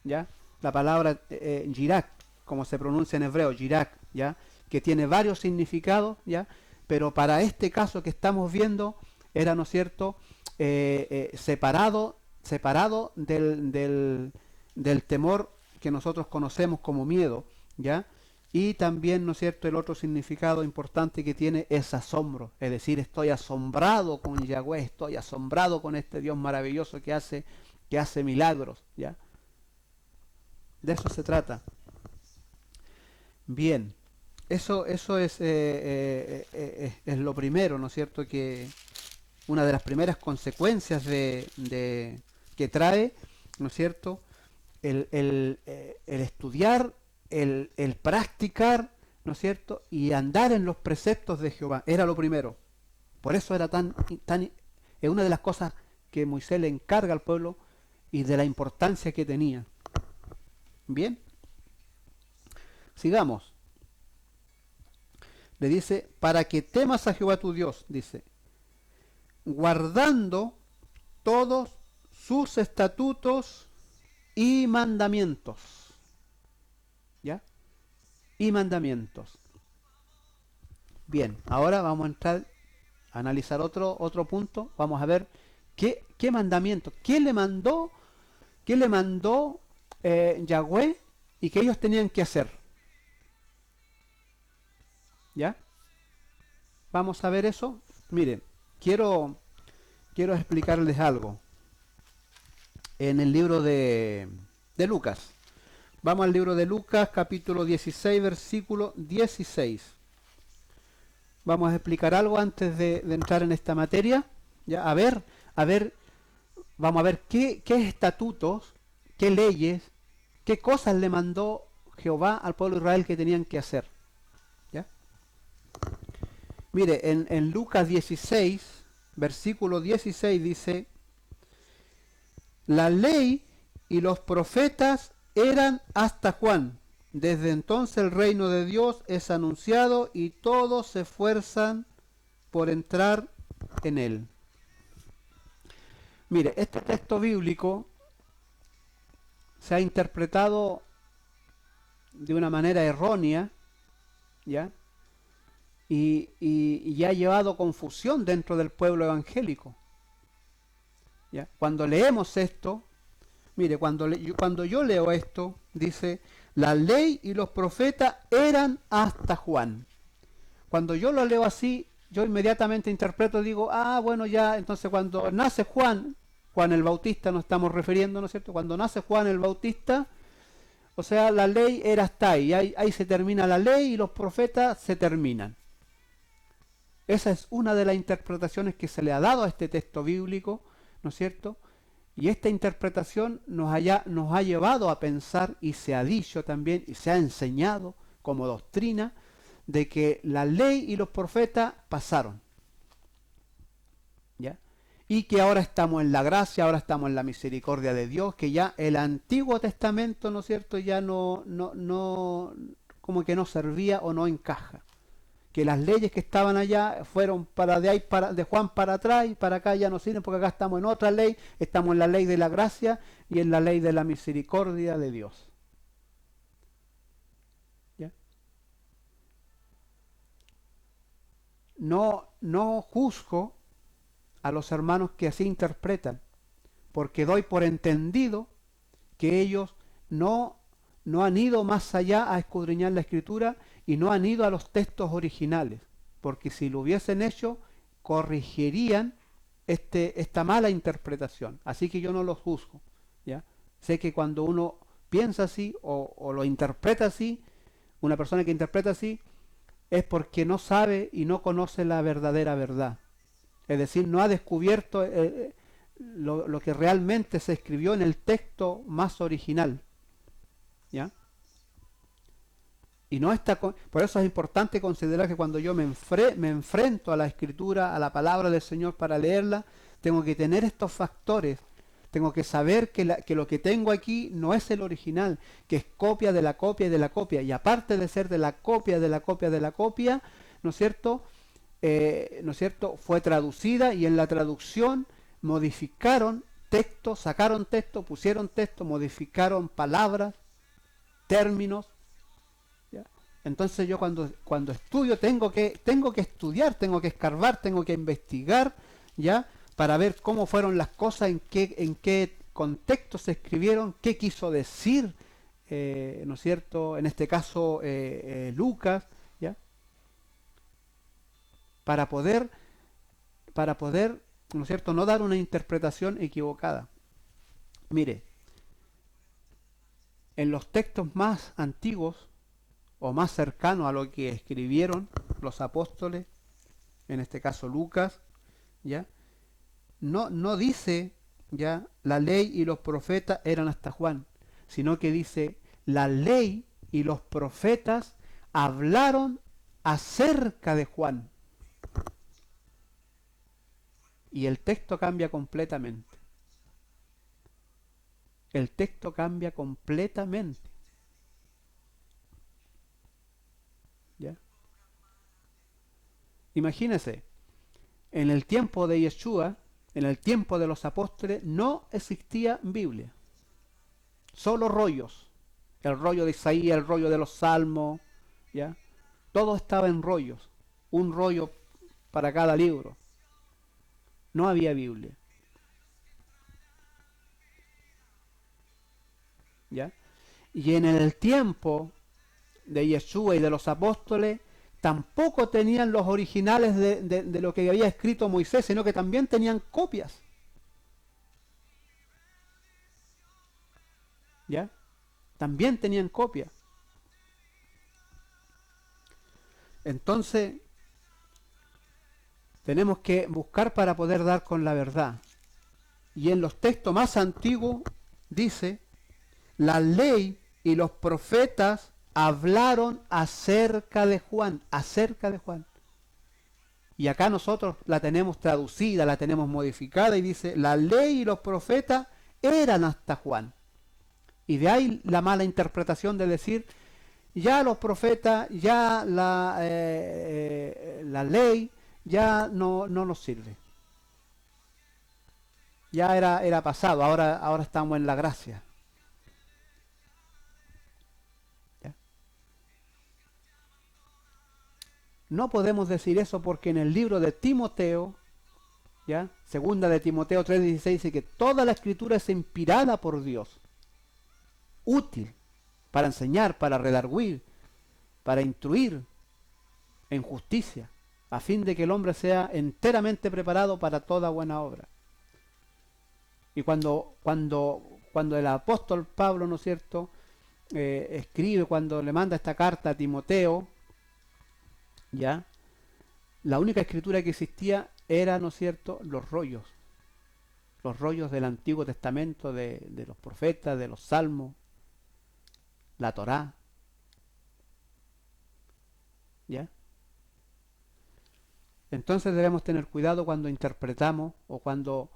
¿Ya? La palabra yirak, como se pronuncia en hebreo, yirak, ¿ya? Que tiene varios significados, ¿ya? Pero para este caso que estamos viendo, era, ¿no es cierto?, separado del temor que nosotros conocemos como miedo, ¿ya? Y también, ¿no es cierto?, el otro significado importante que tiene es asombro, es decir, estoy asombrado con Yahweh, estoy asombrado con este Dios maravilloso que hace milagros, ¿ya? De eso se trata. Bien, eso es lo primero, ¿no es cierto?, que una de las primeras consecuencias que trae, ¿no es cierto?, el estudiar, el practicar, ¿no es cierto?, y andar en los preceptos de Jehová. Era lo primero. Por eso era es una de las cosas que Moisés le encarga al pueblo y de la importancia que tenía. Bien. Sigamos. Le dice, para que temas a Jehová tu Dios, dice, guardando todos sus estatutos y mandamientos. ¿Ya? Y mandamientos. Bien, ahora vamos a entrar a analizar otro punto. Vamos a ver qué mandamiento, qué le mandó Yahweh y que ellos tenían que hacer. ¿Ya? Vamos a ver eso. Miren, quiero explicarles algo. En el libro de Lucas. Vamos al libro de Lucas, capítulo 16, versículo 16. Vamos a explicar algo antes de entrar en esta materia. ¿Ya? A ver, vamos a ver qué estatutos, qué leyes, qué cosas le mandó Jehová al pueblo de Israel que tenían que hacer. ¿Ya? Mire, en Lucas 16, versículo 16 dice, la ley y los profetas eran hasta Juan. Desde entonces el reino de Dios es anunciado y todos se esfuerzan por entrar en él. Mire, este texto bíblico se ha interpretado de una manera errónea, ¿ya? Y ha llevado confusión dentro del pueblo evangélico, ¿ya? Cuando leemos esto, mire, cuando yo leo esto, dice, la ley y los profetas eran hasta Juan. Cuando yo lo leo así, yo inmediatamente interpreto y digo, ah, bueno, ya, entonces cuando nace Juan, Juan el Bautista nos estamos refiriendo, ¿no es cierto? Cuando nace Juan el Bautista, o sea, la ley era hasta ahí, ahí se termina la ley y los profetas se terminan. Esa es una de las interpretaciones que se le ha dado a este texto bíblico, ¿no es cierto? Y esta interpretación nos ha llevado a pensar, y se ha dicho también, y se ha enseñado como doctrina, de que la ley y los profetas pasaron, ¿ya? Y que ahora estamos en la gracia, ahora estamos en la misericordia de Dios, que ya el Antiguo Testamento, ¿no es cierto?, ya como que no servía o no encaja. Que las leyes que estaban allá fueron de Juan para atrás y para acá ya no sirven, porque acá estamos en otra ley, estamos en la ley de la gracia y en la ley de la misericordia de Dios. ¿Ya? No juzgo a los hermanos que así interpretan, porque doy por entendido que ellos no han ido más allá a escudriñar la Escritura y no han ido a los textos originales, porque si lo hubiesen hecho, corregirían esta mala interpretación. Así que yo no los juzgo, ¿ya? Sé que cuando uno piensa así o lo interpreta así, una persona que interpreta así, es porque no sabe y no conoce la verdadera verdad. Es decir, no ha descubierto lo que realmente se escribió en el texto más original, ¿ya? Y no está por eso es importante considerar que cuando yo me enfrento a la Escritura, a la palabra del Señor para leerla, tengo que tener estos factores. Tengo que saber que lo que tengo aquí no es el original, que es copia de la copia y de la copia. Y aparte de ser de la copia de la copia de la copia, ¿no es cierto? ¿No es cierto? Fue traducida y en la traducción modificaron texto, sacaron texto, pusieron texto, modificaron palabras, términos. ¿Ya? Entonces yo cuando estudio tengo que estudiar, tengo que escarbar, tengo que investigar, ¿ya? Para ver cómo fueron las cosas, en qué contexto se escribieron, qué quiso decir, ¿no es cierto? En este caso Lucas, ¿ya? Para poder, ¿no es cierto?, no dar una interpretación equivocada. Mire, en los textos más antiguos o más cercanos a lo que escribieron los apóstoles, en este caso Lucas, ¿ya? No dice, ya, la ley y los profetas eran hasta Juan, sino que dice, la ley y los profetas hablaron acerca de Juan. Y el texto cambia completamente. El texto cambia completamente. ¿Ya? Imagínese, en el tiempo de Yeshua, en el tiempo de los apóstoles, no existía Biblia. Solo rollos. El rollo de Isaías, el rollo de los Salmos, ¿ya? Todo estaba en rollos. Un rollo para cada libro. No había Biblia. ¿Ya? Y en el tiempo de Yeshua y de los apóstoles, tampoco tenían los originales de lo que había escrito Moisés, sino que también tenían copias. ¿Ya? También tenían copias. Entonces, tenemos que buscar para poder dar con la verdad. Y en los textos más antiguos dice, la ley y los profetas hablaron acerca de Juan, acerca de Juan. Y acá nosotros la tenemos traducida, la tenemos modificada y dice, la ley y los profetas eran hasta Juan. Y de ahí la mala interpretación de decir, ya los profetas, ya la ley, ya no nos sirve. Ya era pasado, ahora estamos en la gracia. No podemos decir eso porque en el libro de Timoteo, ¿ya? Segunda de Timoteo 3:16 dice que toda la escritura es inspirada por Dios, útil para enseñar, para redarguir, para instruir en justicia, a fin de que el hombre sea enteramente preparado para toda buena obra. Y cuando el apóstol Pablo, ¿no es cierto?, escribe, cuando le manda esta carta a Timoteo, ¿ya?, la única escritura que existía era, ¿no es cierto?, los rollos del Antiguo Testamento, de los profetas, de los salmos, la Torá, ¿ya? Entonces debemos tener cuidado cuando interpretamos o cuando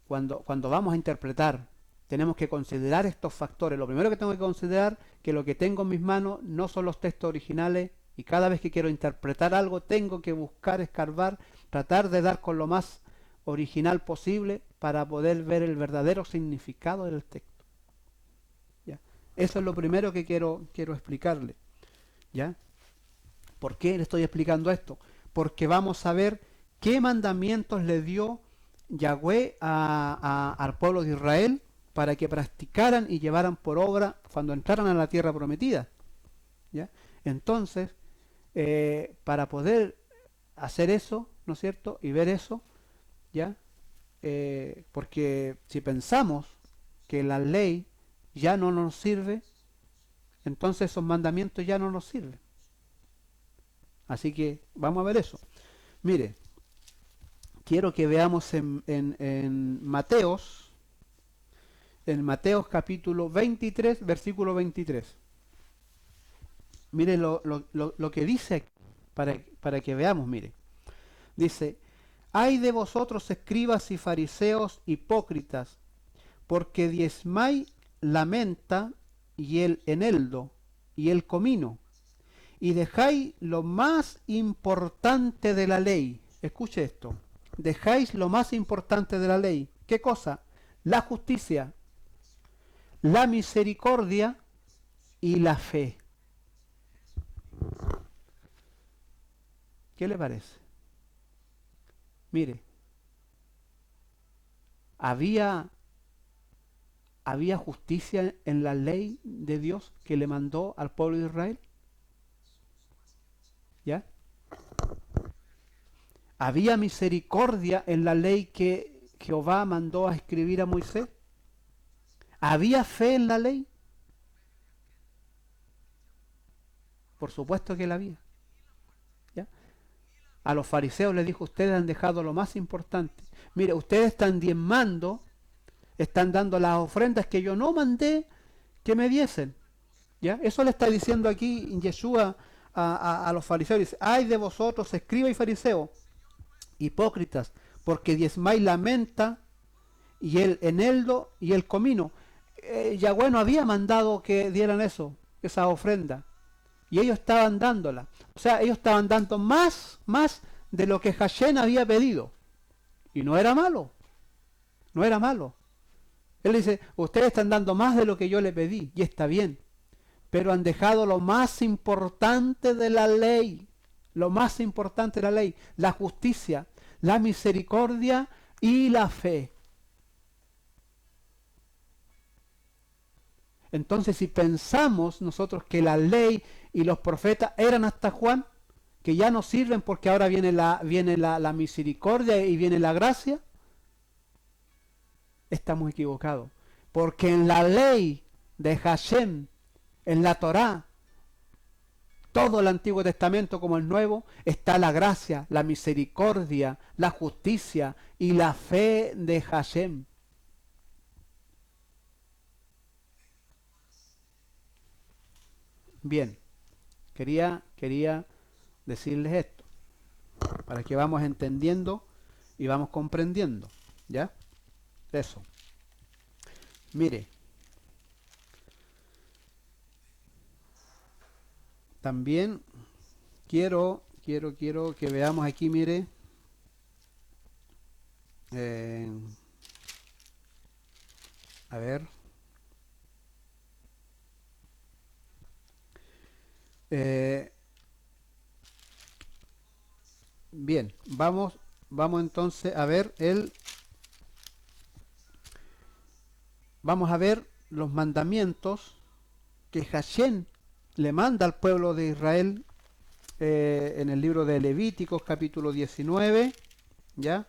vamos a interpretar. Tenemos que considerar estos factores. Lo primero que tengo que considerar que lo que tengo en mis manos no son los textos originales, y cada vez que quiero interpretar algo tengo que buscar, escarbar, tratar de dar con lo más original posible para poder ver el verdadero significado del texto. ¿Ya? Eso es lo primero que quiero explicarle. ¿Ya? ¿Por qué le estoy explicando esto? Porque vamos a ver qué mandamientos le dio Yahweh al pueblo de Israel para que practicaran y llevaran por obra cuando entraran a la tierra prometida. ¿Ya? Entonces, para poder hacer eso, ¿no es cierto?, y ver eso, ¿ya? Porque si pensamos que la ley ya no nos sirve, entonces esos mandamientos ya no nos sirven. Así que vamos a ver eso. Mire, quiero que veamos en Mateos capítulo 23, versículo 23. Mire lo que dice aquí, para que veamos, mire. Dice, ay de vosotros escribas y fariseos hipócritas, porque diezmáis la menta y el eneldo y el comino, y dejáis lo más importante de la ley. Escuche esto. Dejáis lo más importante de la ley. ¿Qué cosa? La justicia, la misericordia y la fe. ¿Qué le parece? Mire, había justicia en la ley de Dios que le mandó al pueblo de Israel. ¿Ya? Había misericordia en la ley que Jehová mandó a escribir a Moisés. ¿Había fe en la ley? Por supuesto que la había. ¿Ya? A los fariseos les dijo, ustedes han dejado lo más importante. Mire, ustedes están diezmando, están dando las ofrendas que yo no mandé que me diesen. ¿Ya? Eso le está diciendo aquí Yeshua a los fariseos. Dice, ay de vosotros, escriba y fariseo, hipócritas, porque diezmáis la menta y el eneldo y el comino. Yahweh no había mandado que dieran eso, esa ofrenda, y ellos estaban dándola. O sea, ellos estaban dando más de lo que Hashem había pedido, y no era malo, no era malo. Él dice, ustedes están dando más de lo que yo le pedí, y está bien, pero han dejado lo más importante de la ley, lo más importante de la ley, la justicia, la misericordia y la fe. Entonces, si pensamos nosotros que la ley y los profetas eran hasta Juan, que ya no sirven porque ahora viene la misericordia y viene la gracia, estamos equivocados. Porque en la ley de Hashem, en la Torá, todo el Antiguo Testamento como el Nuevo, está la gracia, la misericordia, la justicia y la fe de Hashem. Bien, quería decirles esto, para que vamos entendiendo y vamos comprendiendo, ¿ya? Eso. Mire, también quiero que veamos aquí, mire, a ver, Bien, vamos entonces a ver vamos a ver los mandamientos que Hashem le manda al pueblo de Israel en el libro de Levíticos capítulo 19, ¿ya?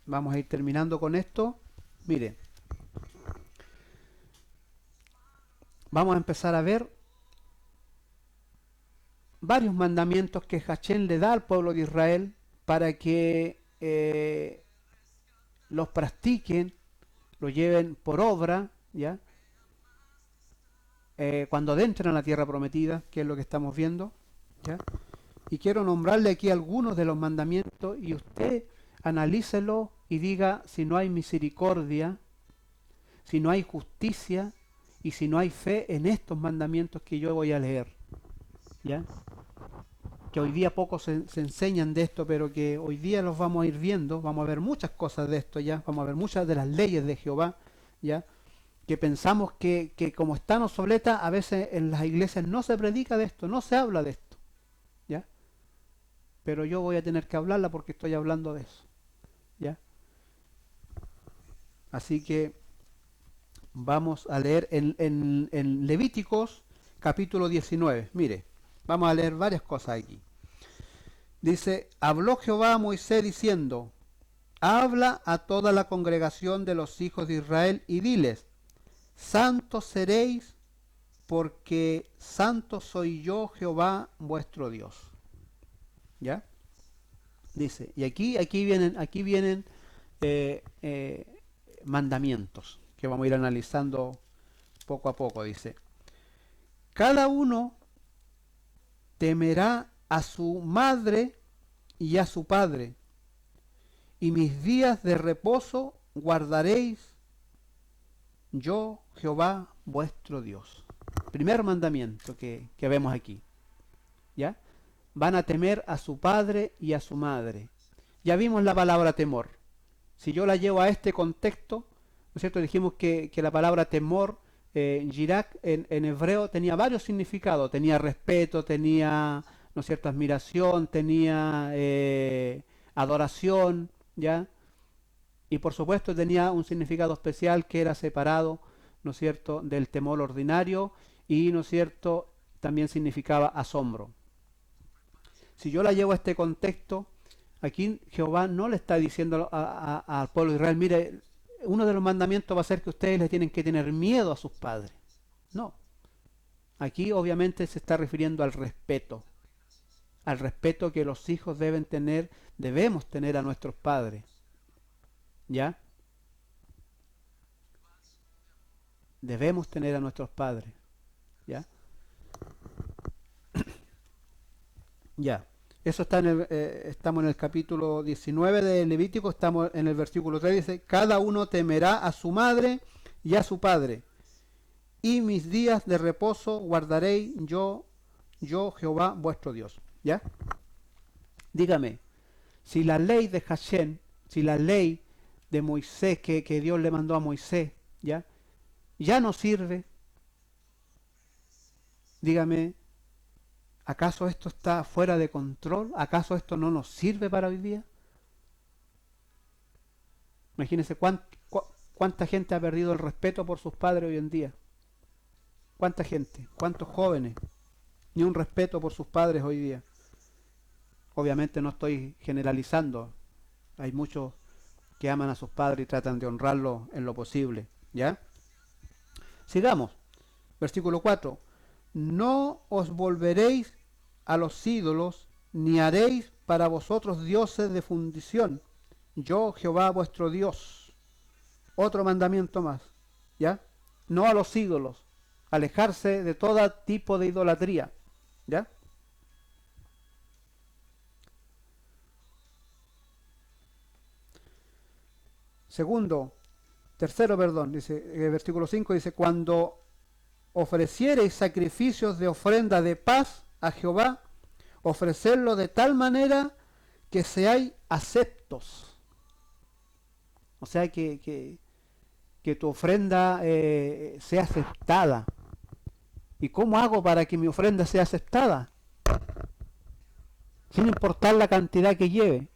Vamos a ir terminando con esto. Mire, vamos a empezar a ver varios mandamientos que Hashem le da al pueblo de Israel para que los practiquen, lo lleven por obra, ¿ya? Cuando adentren a la tierra prometida, que es lo que estamos viendo, ¿ya? Y quiero nombrarle aquí algunos de los mandamientos y usted analícelo y diga si no hay misericordia, si no hay justicia y si no hay fe en estos mandamientos que yo voy a leer, ¿ya? Que hoy día poco se enseñan de esto, pero que hoy día los vamos a ir viendo, vamos a ver muchas cosas de esto ya, vamos a ver muchas de las leyes de Jehová, ¿ya? Que pensamos que como están obsoletas, a veces en las iglesias no se predica de esto, no se habla de esto, ¿ya? Pero yo voy a tener que hablarla porque estoy hablando de eso, ¿ya? Así que vamos a leer en Levíticos capítulo 19, mire, vamos a leer varias cosas aquí. Dice, habló Jehová a Moisés diciendo, habla a toda la congregación de los hijos de Israel y diles, santos seréis, porque santo soy yo, Jehová, vuestro Dios. ¿Ya? Dice, y aquí vienen mandamientos que vamos a ir analizando poco a poco. Dice, cada uno temerá a su madre y a su padre, y mis días de reposo guardaréis yo, Jehová, vuestro Dios. Primer mandamiento que vemos aquí, ¿ya? Van a temer a su padre y a su madre. Ya vimos la palabra temor. Si yo la llevo a este contexto, ¿no es cierto? Dijimos que la palabra temor, Yirak, en hebreo tenía varios significados. Tenía respeto, tenía, ¿no es cierto?, admiración, tenía adoración, ¿ya? Y por supuesto tenía un significado especial que era separado, ¿no es cierto?, del temor ordinario y, ¿no es cierto?, también significaba asombro. Si yo la llevo a este contexto, aquí Jehová no le está diciendo al pueblo de Israel, mire, uno de los mandamientos va a ser que ustedes le tienen que tener miedo a sus padres. No. Aquí obviamente se está refiriendo al respeto que los hijos debemos tener a nuestros padres. ¿Ya? Debemos tener a nuestros padres. ¿Ya? Ya. Eso está estamos en el capítulo 19 de Levítico, estamos en el versículo 3, dice, cada uno temerá a su madre y a su padre, y mis días de reposo guardaréis yo Jehová vuestro Dios. ¿Ya? Dígame, si la ley de Hashem, si la ley de Moisés que Dios le mandó a Moisés, ya no sirve, dígame, ¿acaso esto está fuera de control? ¿Acaso esto no nos sirve para hoy día? Imagínense cuánta gente ha perdido el respeto por sus padres hoy en día. ¿Cuánta gente? ¿Cuántos jóvenes? Ni un respeto por sus padres hoy día. Obviamente no estoy generalizando. Hay muchos que aman a sus padres y tratan de honrarlos en lo posible. ¿Ya? Sigamos. Versículo 4. No os volveréis a los ídolos, ni haréis para vosotros dioses de fundición. Yo, Jehová, vuestro Dios. Otro mandamiento más. ¿Ya? No a los ídolos. Alejarse de todo tipo de idolatría. ¿Ya? Tercero, dice, versículo 5 dice, cuando ofreciereis sacrificios de ofrenda de paz a Jehová, ofrecerlo de tal manera que seáis aceptos. O sea, que tu ofrenda sea aceptada. ¿Y cómo hago para que mi ofrenda sea aceptada? sin importar la cantidad que lleve.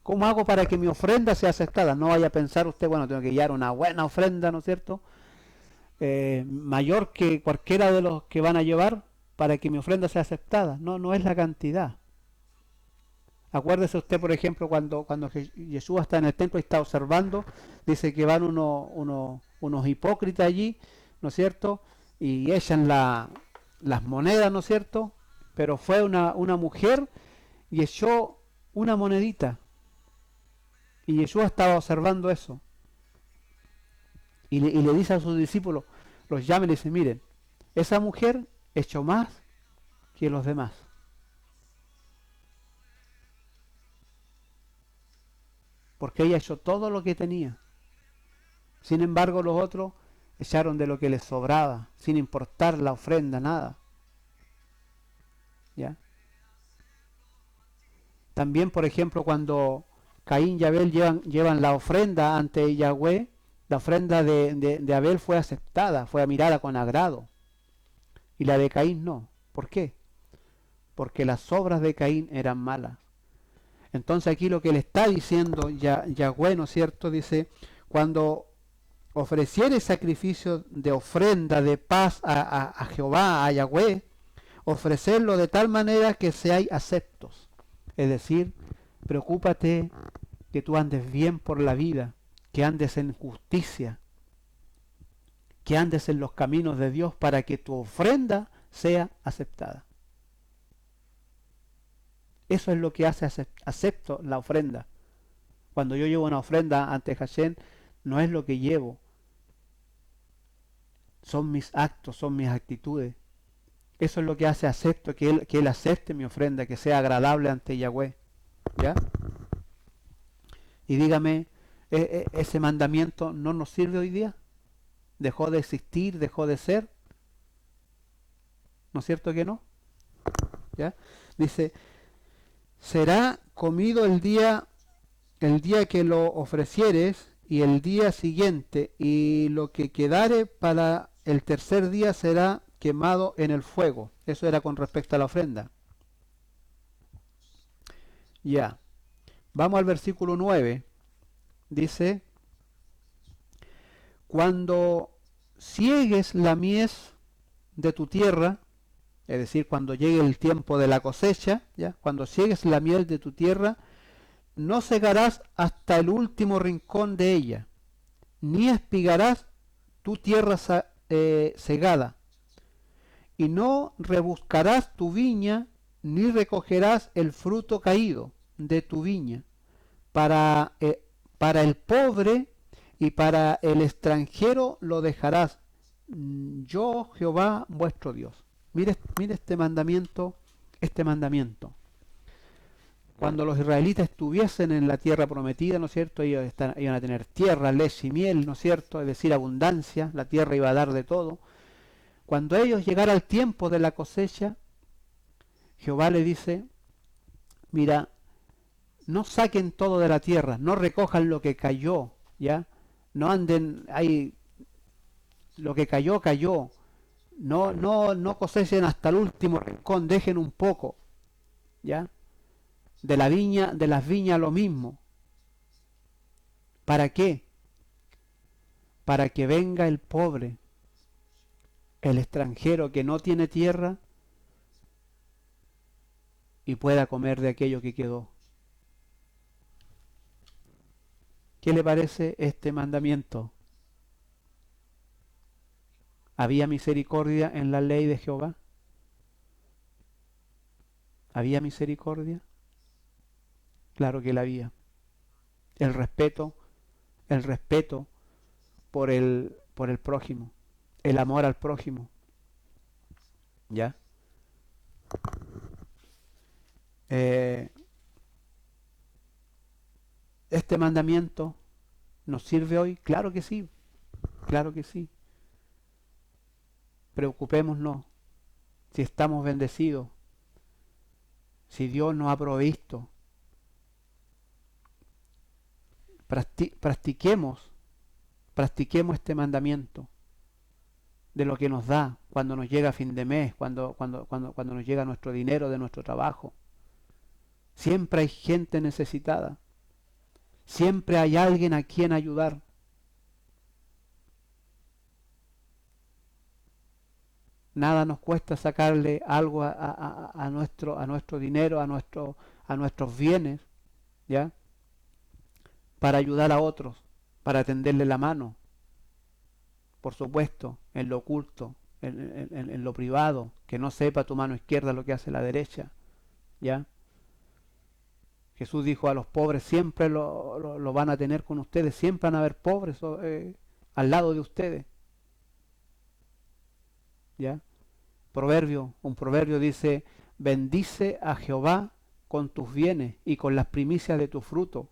¿Cómo hago para que mi ofrenda sea aceptada? No vaya a pensar usted, bueno, tengo que llevar una buena ofrenda, ¿no es cierto? Mayor que cualquiera de los que van a llevar para que mi ofrenda sea aceptada. No, no es la cantidad. Acuérdese usted, por ejemplo, cuando Jesús está en el templo y está observando, dice que van unos hipócritas allí, ¿no es cierto? Y echan las monedas, ¿no es cierto? Pero fue una mujer y echó una monedita. Y Jesús estaba observando eso. Y le dice a sus discípulos, los llama y le dice, miren, esa mujer echó más que los demás. Porque ella echó todo lo que tenía. Sin embargo, los otros echaron de lo que les sobraba, sin importar la ofrenda, nada. ¿Ya? También, por ejemplo, cuando Caín y Abel llevan la ofrenda ante Yahweh, la ofrenda de Abel fue aceptada, fue mirada con agrado. Y la de Caín no. ¿Por qué? Porque las obras de Caín eran malas. Entonces aquí lo que le está diciendo Yahweh, ¿no es cierto? Dice, cuando ofreciere sacrificio de ofrenda de paz a Jehová, a Yahweh, ofrecerlo de tal manera que seáis aceptos. Es decir, preocúpate que tú andes bien por la vida, que andes en justicia, que andes en los caminos de Dios para que tu ofrenda sea aceptada. Eso es lo que hace acepto la ofrenda. Cuando yo llevo una ofrenda ante Hashem, no es lo que llevo, son mis actos, son mis actitudes. Eso es lo que hace acepto, que él acepte mi ofrenda, que sea agradable ante Yahweh. ¿Ya? Y dígame, ¿ese mandamiento no nos sirve hoy día? ¿Dejó de existir, dejó de ser? ¿No es cierto que no? ¿Ya? Dice, será comido el día que lo ofrecieres y el día siguiente, y lo que quedare para el tercer día será quemado en el fuego. Eso era con respecto a la ofrenda. Ya. Vamos al versículo 9. Dice, cuando ciegues la mies de tu tierra, es decir, cuando llegue el tiempo de la cosecha, ¿ya? Cuando ciegues la miel de tu tierra, no cegarás hasta el último rincón de ella, ni espigarás tu tierra cegada, y no rebuscarás tu viña, ni recogerás el fruto caído de tu viña, para el pobre y para el extranjero lo dejarás, yo Jehová vuestro Dios. Mire este mandamiento, Cuando los israelitas estuviesen en la tierra prometida, ¿no es cierto? Ellos iban a tener tierra, leche y miel, ¿no es cierto? Es decir, abundancia, la tierra iba a dar de todo. Cuando ellos llegara el tiempo de la cosecha, Jehová le dice, mira, no saquen todo de la tierra, no recojan lo que cayó, ¿ya? No anden ahí, lo que cayó, cayó. No cosechen hasta el último rincón, dejen un poco, ¿ya? De las viñas lo mismo. ¿Para qué? Para que venga el pobre, el extranjero que no tiene tierra y pueda comer de aquello que quedó. ¿Qué le parece este mandamiento? ¿Había misericordia en la ley de Jehová? ¿Había misericordia? Claro que la había. El respeto por el prójimo, el amor al prójimo. ¿Ya? ¿Este mandamiento nos sirve hoy? Claro que sí, claro que sí. Preocupémonos si estamos bendecidos, si Dios nos ha provisto. Practiquemos este mandamiento de lo que nos da cuando nos llega a fin de mes, cuando nos llega nuestro dinero de nuestro trabajo. Siempre hay gente necesitada. Siempre hay alguien a quien ayudar. Nada nos cuesta sacarle algo a nuestro dinero, a nuestros bienes, ¿ya? Para ayudar a otros, para tenderle la mano. Por supuesto, en lo oculto, en lo privado, que no sepa tu mano izquierda lo que hace la derecha, ¿ya? Jesús dijo a los pobres, siempre lo van a tener con ustedes, siempre van a haber pobres al lado de ustedes, ¿ya? Un proverbio dice, bendice a Jehová con tus bienes y con las primicias de tu fruto,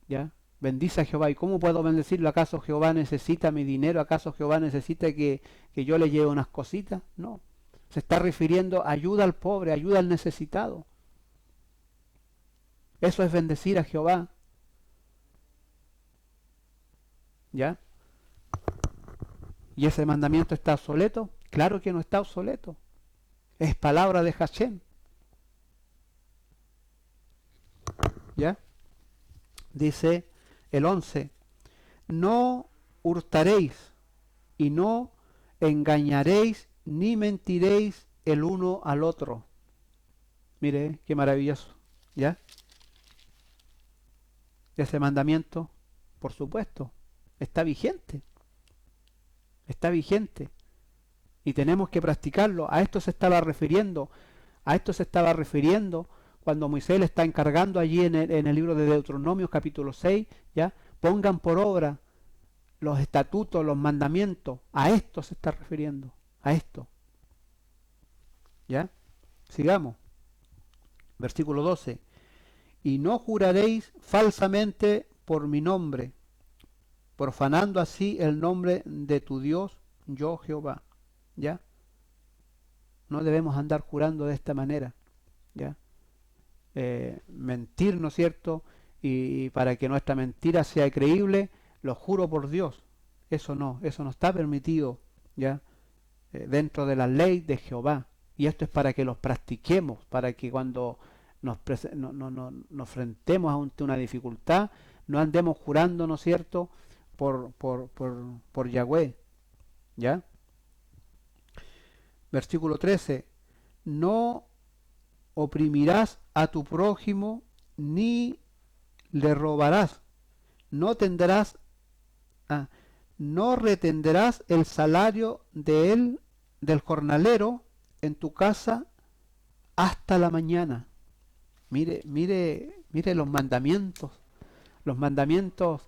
¿ya? Bendice a Jehová. ¿Y cómo puedo bendecirlo? ¿Acaso Jehová necesita mi dinero? ¿Acaso Jehová necesita que yo le lleve unas cositas? No. Se está refiriendo a ayuda al pobre, ayuda al necesitado. Eso es bendecir a Jehová. ¿Ya? ¿Y ese mandamiento está obsoleto? Claro que no está obsoleto. Es palabra de Hashem. ¿Ya? Dice el 11, no hurtaréis y no engañaréis ni mentiréis el uno al otro. Mire, qué maravilloso, ¿ya? Ese mandamiento, por supuesto, está vigente. Está vigente. Y tenemos que practicarlo. A esto se estaba refiriendo. A esto se estaba refiriendo cuando Moisés le está encargando allí en el libro de Deuteronomio capítulo 6, ¿ya? Pongan por obra los estatutos, los mandamientos. A esto se está refiriendo. A esto. ¿Ya? Sigamos. Versículo 12. Y no juraréis falsamente por mi nombre, profanando así el nombre de tu Dios, yo Jehová. ¿Ya? No debemos andar jurando de esta manera. ¿Ya? Mentir, ¿no es cierto? Y para que nuestra mentira sea creíble, lo juro por Dios. Eso no está permitido, ¿ya? Dentro de la ley de Jehová. Y esto es para que los practiquemos, para que cuando nos frentemos ante una dificultad, no andemos jurando, ¿no es cierto?, por Yahweh. ¿Ya? Versículo 13. No oprimirás a tu prójimo ni le robarás. No tendrás, no retendrás el salario de él, del jornalero, en tu casa hasta la mañana. Mire los mandamientos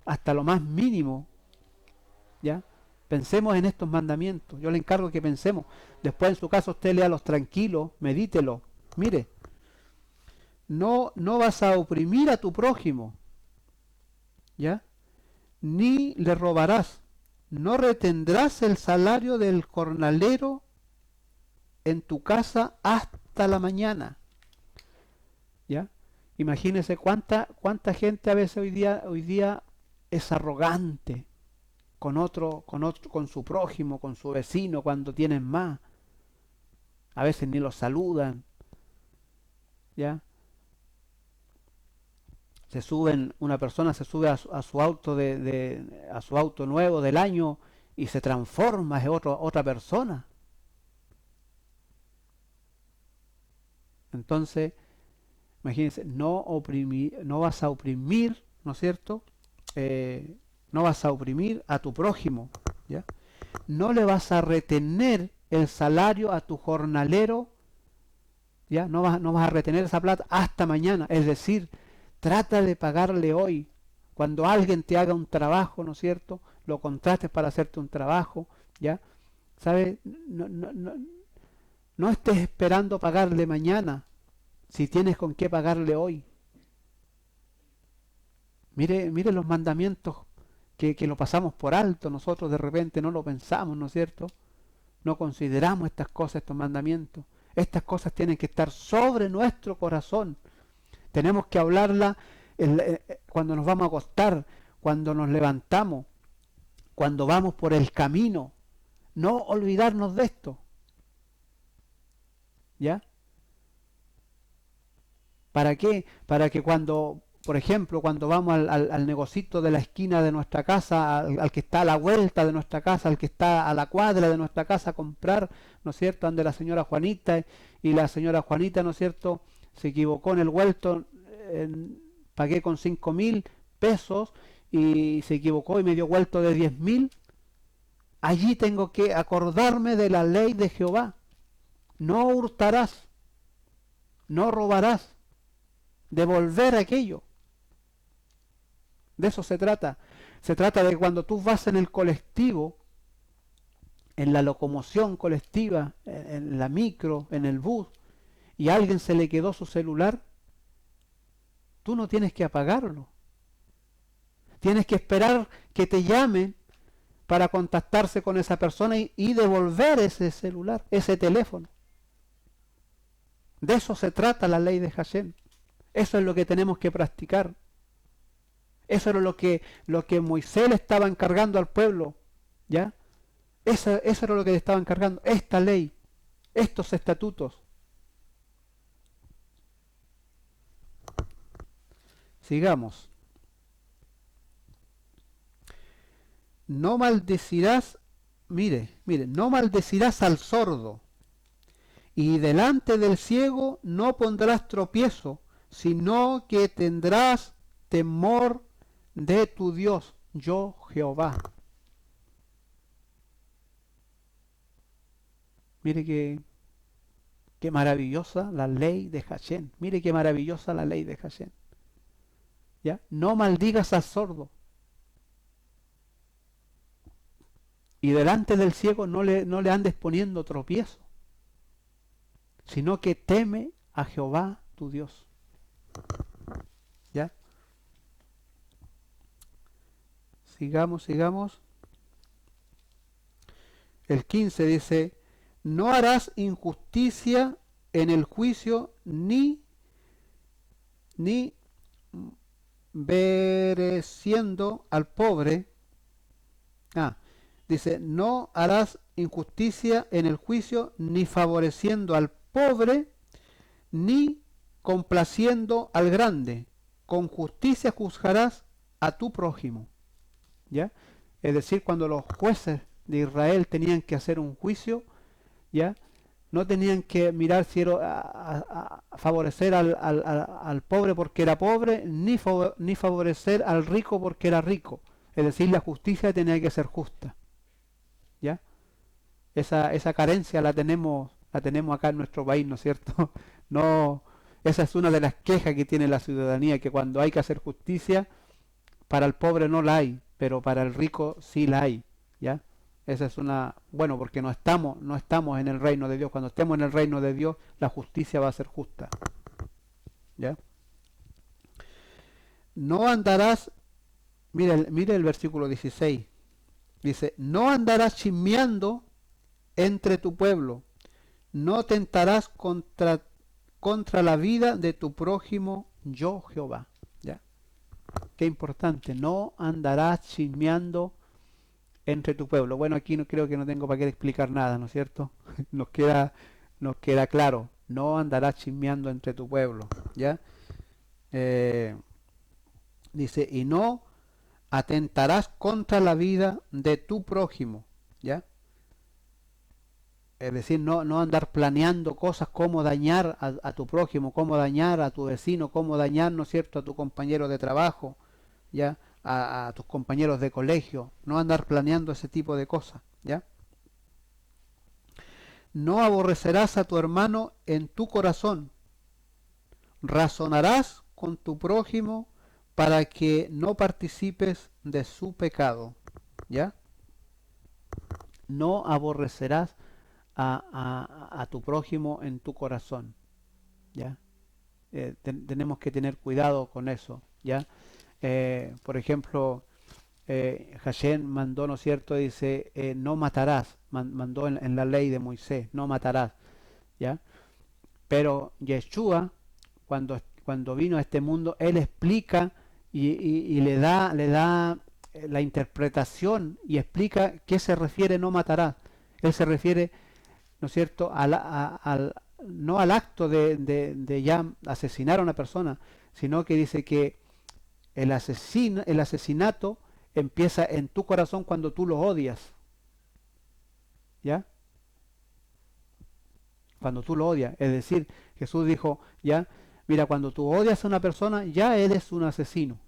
hasta lo más mínimo, ¿ya? Pensemos en estos mandamientos. Yo le encargo que pensemos. Después en su caso usted léalos tranquilo, medítelo. Mire, no vas a oprimir a tu prójimo, ¿ya? Ni le robarás. No retendrás el salario del jornalero en tu casa hasta la mañana. ¿Ya? Imagínese cuánta gente a veces hoy día es arrogante con su prójimo, con su vecino, cuando tienen más. A veces ni los saludan. ¿Ya? Una persona se sube a su auto a su auto nuevo del año y se transforma en otra persona. Entonces, imagínense, no vas a oprimir, ¿no es cierto? No vas a oprimir a tu prójimo, ¿ya? No le vas a retener el salario a tu jornalero, ¿ya? No vas a retener esa plata hasta mañana. Es decir, trata de pagarle hoy. Cuando alguien te haga un trabajo, ¿no es cierto?, lo contrates para hacerte un trabajo, ¿ya? ¿Sabes? No estés esperando pagarle mañana, si tienes con qué pagarle hoy. Mire los mandamientos que lo pasamos por alto, nosotros de repente no lo pensamos, ¿no es cierto? No consideramos estas cosas, estos mandamientos. Estas cosas tienen que estar sobre nuestro corazón. Tenemos que hablarla cuando nos vamos a acostar, cuando nos levantamos, cuando vamos por el camino. No olvidarnos de esto. ¿Ya? ¿Para qué? Para que cuando, por ejemplo, cuando vamos al negocito de la esquina de nuestra casa, al que está a la vuelta de nuestra casa, al que está a la cuadra de nuestra casa a comprar, ¿no es cierto?, ande la señora Juanita, y la señora Juanita, ¿no es cierto?, se equivocó en el vuelto, pagué con 5.000 pesos y se equivocó y me dio vuelto de 10.000. Allí tengo que acordarme de la ley de Jehová. No hurtarás, no robarás, devolver aquello. De eso se trata. Se trata de cuando tú vas en el colectivo, en la locomoción colectiva, en la micro, en el bus, y a alguien se le quedó su celular, tú no tienes que apagarlo. Tienes que esperar que te llamen para contactarse con esa persona y devolver ese celular, ese teléfono. De eso se trata la ley de Hashem. Eso es lo que tenemos que practicar. Eso era lo que Moisés le estaba encargando al pueblo. ¿Ya? Eso era lo que le estaba encargando. Esta ley, estos estatutos. Sigamos. No maldecirás, mire, no maldecirás al sordo, y delante del ciego no pondrás tropiezo, sino que tendrás temor de tu Dios, yo Jehová. Mire qué maravillosa la ley de Hashem. Mire qué maravillosa la ley de Hashem. ¿Ya? No maldigas al sordo. Y delante del ciego no le andes poniendo tropiezo, sino que teme a Jehová tu Dios. ¿Ya? Sigamos. El 15 dice, no harás injusticia en el juicio ni mereciendo al pobre. Dice, no harás injusticia en el juicio, ni favoreciendo al pobre, ni complaciendo al grande. Con justicia juzgarás a tu prójimo. ¿Ya? Es decir, cuando los jueces de Israel tenían que hacer un juicio, ¿ya? No tenían que mirar si era a favorecer al pobre porque era pobre, ni favorecer al rico porque era rico. Es decir, la justicia tenía que ser justa. ¿Ya? Esa carencia la tenemos acá en nuestro país, ¿no es cierto? No, esa es una de las quejas que tiene la ciudadanía, que cuando hay que hacer justicia, para el pobre no la hay, pero para el rico sí la hay, ¿ya? Esa es bueno, porque no estamos en el reino de Dios. Cuando estemos en el reino de Dios, la justicia va a ser justa, ¿ya? No andarás, mire el versículo 16. Dice, no andarás chismeando entre tu pueblo, no tentarás contra la vida de tu prójimo, yo Jehová. ¿Ya? Qué importante, no andarás chismeando entre tu pueblo. Bueno, aquí creo que no tengo para qué explicar nada, ¿no es cierto? Nos queda claro, no andarás chismeando entre tu pueblo. ¿Ya? Dice, y no atentarás contra la vida de tu prójimo, ¿ya? Es decir, no andar planeando cosas como dañar a tu prójimo, cómo dañar a tu vecino, cómo dañar, ¿no es cierto?, a tu compañero de trabajo, ¿ya? A tus compañeros de colegio, no andar planeando ese tipo de cosas, ¿ya? No aborrecerás a tu hermano en tu corazón, razonarás con tu prójimo para que no participes de su pecado, ¿ya? No aborrecerás a tu prójimo en tu corazón, ¿ya? Tenemos que tener cuidado con eso, ¿ya? Por ejemplo, Hashem mandó, ¿no es cierto?, dice, no matarás, mandó en la ley de Moisés, no matarás, ¿ya? Pero Yeshua, cuando vino a este mundo, él explica y le da la interpretación y explica qué se refiere no matarás. Él se refiere, ¿no es cierto?, no al acto de ya asesinar a una persona, sino que dice que el asesinato empieza en tu corazón cuando tú lo odias, ¿ya? Cuando tú lo odias. Es decir, Jesús dijo, ya, mira, cuando tú odias a una persona, ya eres un asesino,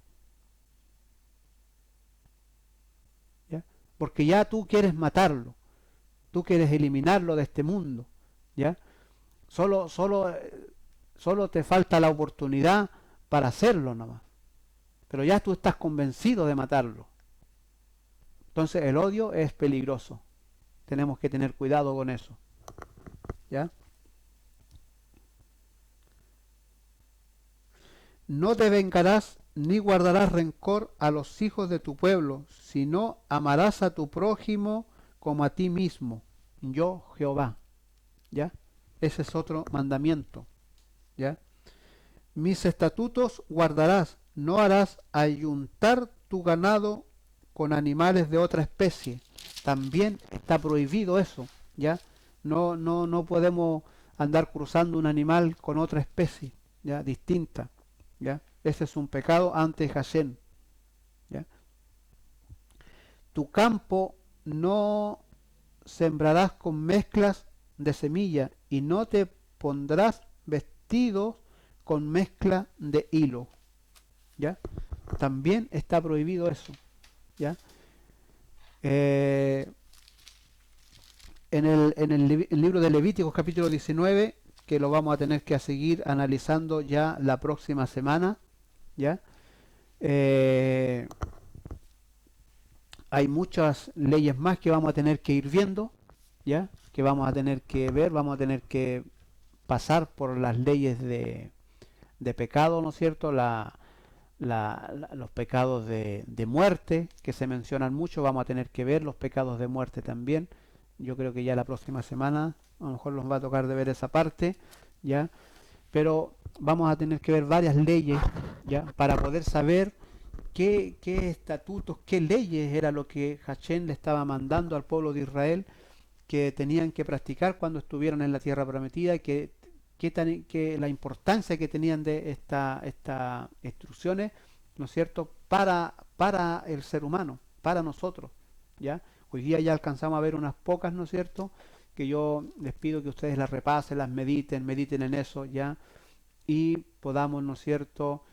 ¿ya? Porque ya tú quieres matarlo, tú quieres eliminarlo de este mundo, ¿ya? Solo, solo, solo te falta la oportunidad para hacerlo nomás. Pero ya tú estás convencido de matarlo. Entonces el odio es peligroso. Tenemos que tener cuidado con eso, ¿ya? No te vengarás ni guardarás rencor a los hijos de tu pueblo, sino amarás a tu prójimo como a ti mismo. Yo, Jehová, ¿ya? Ese es otro mandamiento, ¿ya? Mis estatutos guardarás, no harás ayuntar tu ganado con animales de otra especie. También está prohibido eso, ¿ya? No podemos andar cruzando un animal con otra especie, ¿ya? Distinta, ¿ya? Ese es un pecado ante Hashem, ¿ya? Tu campo no sembrarás con mezclas de semilla y no te pondrás vestidos con mezcla de hilo, ¿ya? También está prohibido eso, ¿ya? Eh, el libro de Levíticos capítulo 19, que lo vamos a tener que seguir analizando ya la próxima semana, ¿ya? Eh, hay muchas leyes más que vamos a tener que ir viendo, ¿ya? Que vamos a tener que ver, vamos a tener que pasar por las leyes de pecado, ¿no es cierto? Los pecados de muerte, que se mencionan mucho, vamos a tener que ver los pecados de muerte también. Yo creo que ya la próxima semana a lo mejor nos va a tocar de ver esa parte, ¿ya? Pero vamos a tener que ver varias leyes, ¿ya? Para poder saber qué estatutos, qué leyes era lo que Hashem le estaba mandando al pueblo de Israel que tenían que practicar cuando estuvieron en la tierra prometida, que la importancia que tenían de estas instrucciones, ¿no es cierto?, para el ser humano, para nosotros, ¿ya? Hoy día ya alcanzamos a ver unas pocas, ¿no es cierto?, que yo les pido que ustedes las repasen, las mediten en eso, ¿ya? Y podamos, ¿no es cierto?,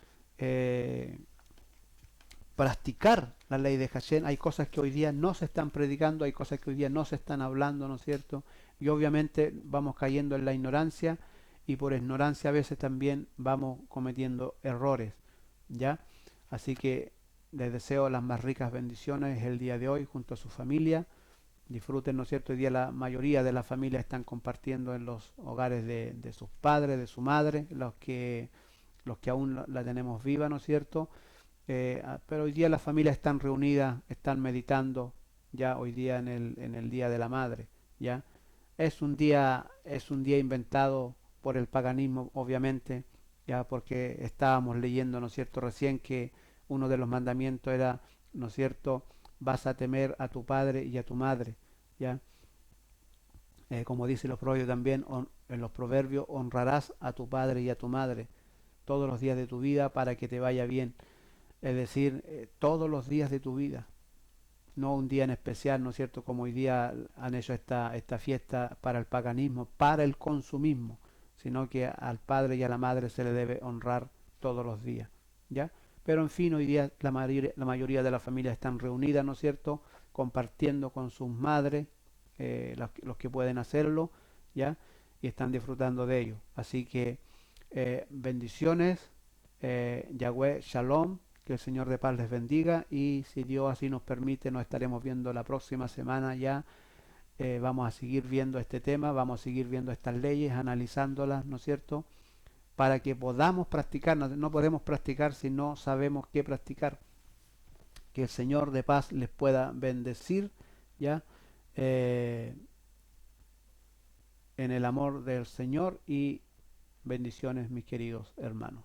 practicar la ley de Hashem. Hay cosas que hoy día no se están predicando, hay cosas que hoy día no se están hablando, ¿no es cierto? Y obviamente vamos cayendo en la ignorancia y por ignorancia a veces también vamos cometiendo errores, ¿ya? Así que les deseo las más ricas bendiciones el día de hoy junto a su familia. Disfruten, ¿no es cierto? Hoy día la mayoría de las familias están compartiendo en los hogares de sus padres, de su madre, los que aún la tenemos viva, ¿no es cierto? Pero hoy día las familias están reunidas, están meditando ya hoy día en el Día de la Madre, ¿ya? Es un día inventado por el paganismo, obviamente, ya porque estábamos leyendo, ¿no es cierto?, recién que uno de los mandamientos era, ¿no es cierto?, vas a temer a tu padre y a tu madre, ¿ya? Como dice los proverbios también, en los proverbios, honrarás a tu padre y a tu madre todos los días de tu vida para que te vaya bien. Es decir, todos los días de tu vida, no un día en especial, ¿no es cierto? Como hoy día han hecho esta fiesta para el paganismo, para el consumismo, sino que al padre y a la madre se le debe honrar todos los días, ¿ya? Pero en fin, hoy día la mayoría de las familias están reunidas, ¿no es cierto? Compartiendo con sus madres, los que pueden hacerlo, ¿ya? Y están disfrutando de ello. Así que bendiciones, Yahweh Shalom, que el Señor de paz les bendiga y si Dios así nos permite nos estaremos viendo la próxima semana ya. Vamos a seguir viendo este tema, vamos a seguir viendo estas leyes, analizándolas, ¿no es cierto? Para que podamos practicar, no podemos practicar si no sabemos qué practicar. Que el Señor de paz les pueda bendecir, ¿ya? Eh, en el amor del Señor y bendiciones mis queridos hermanos.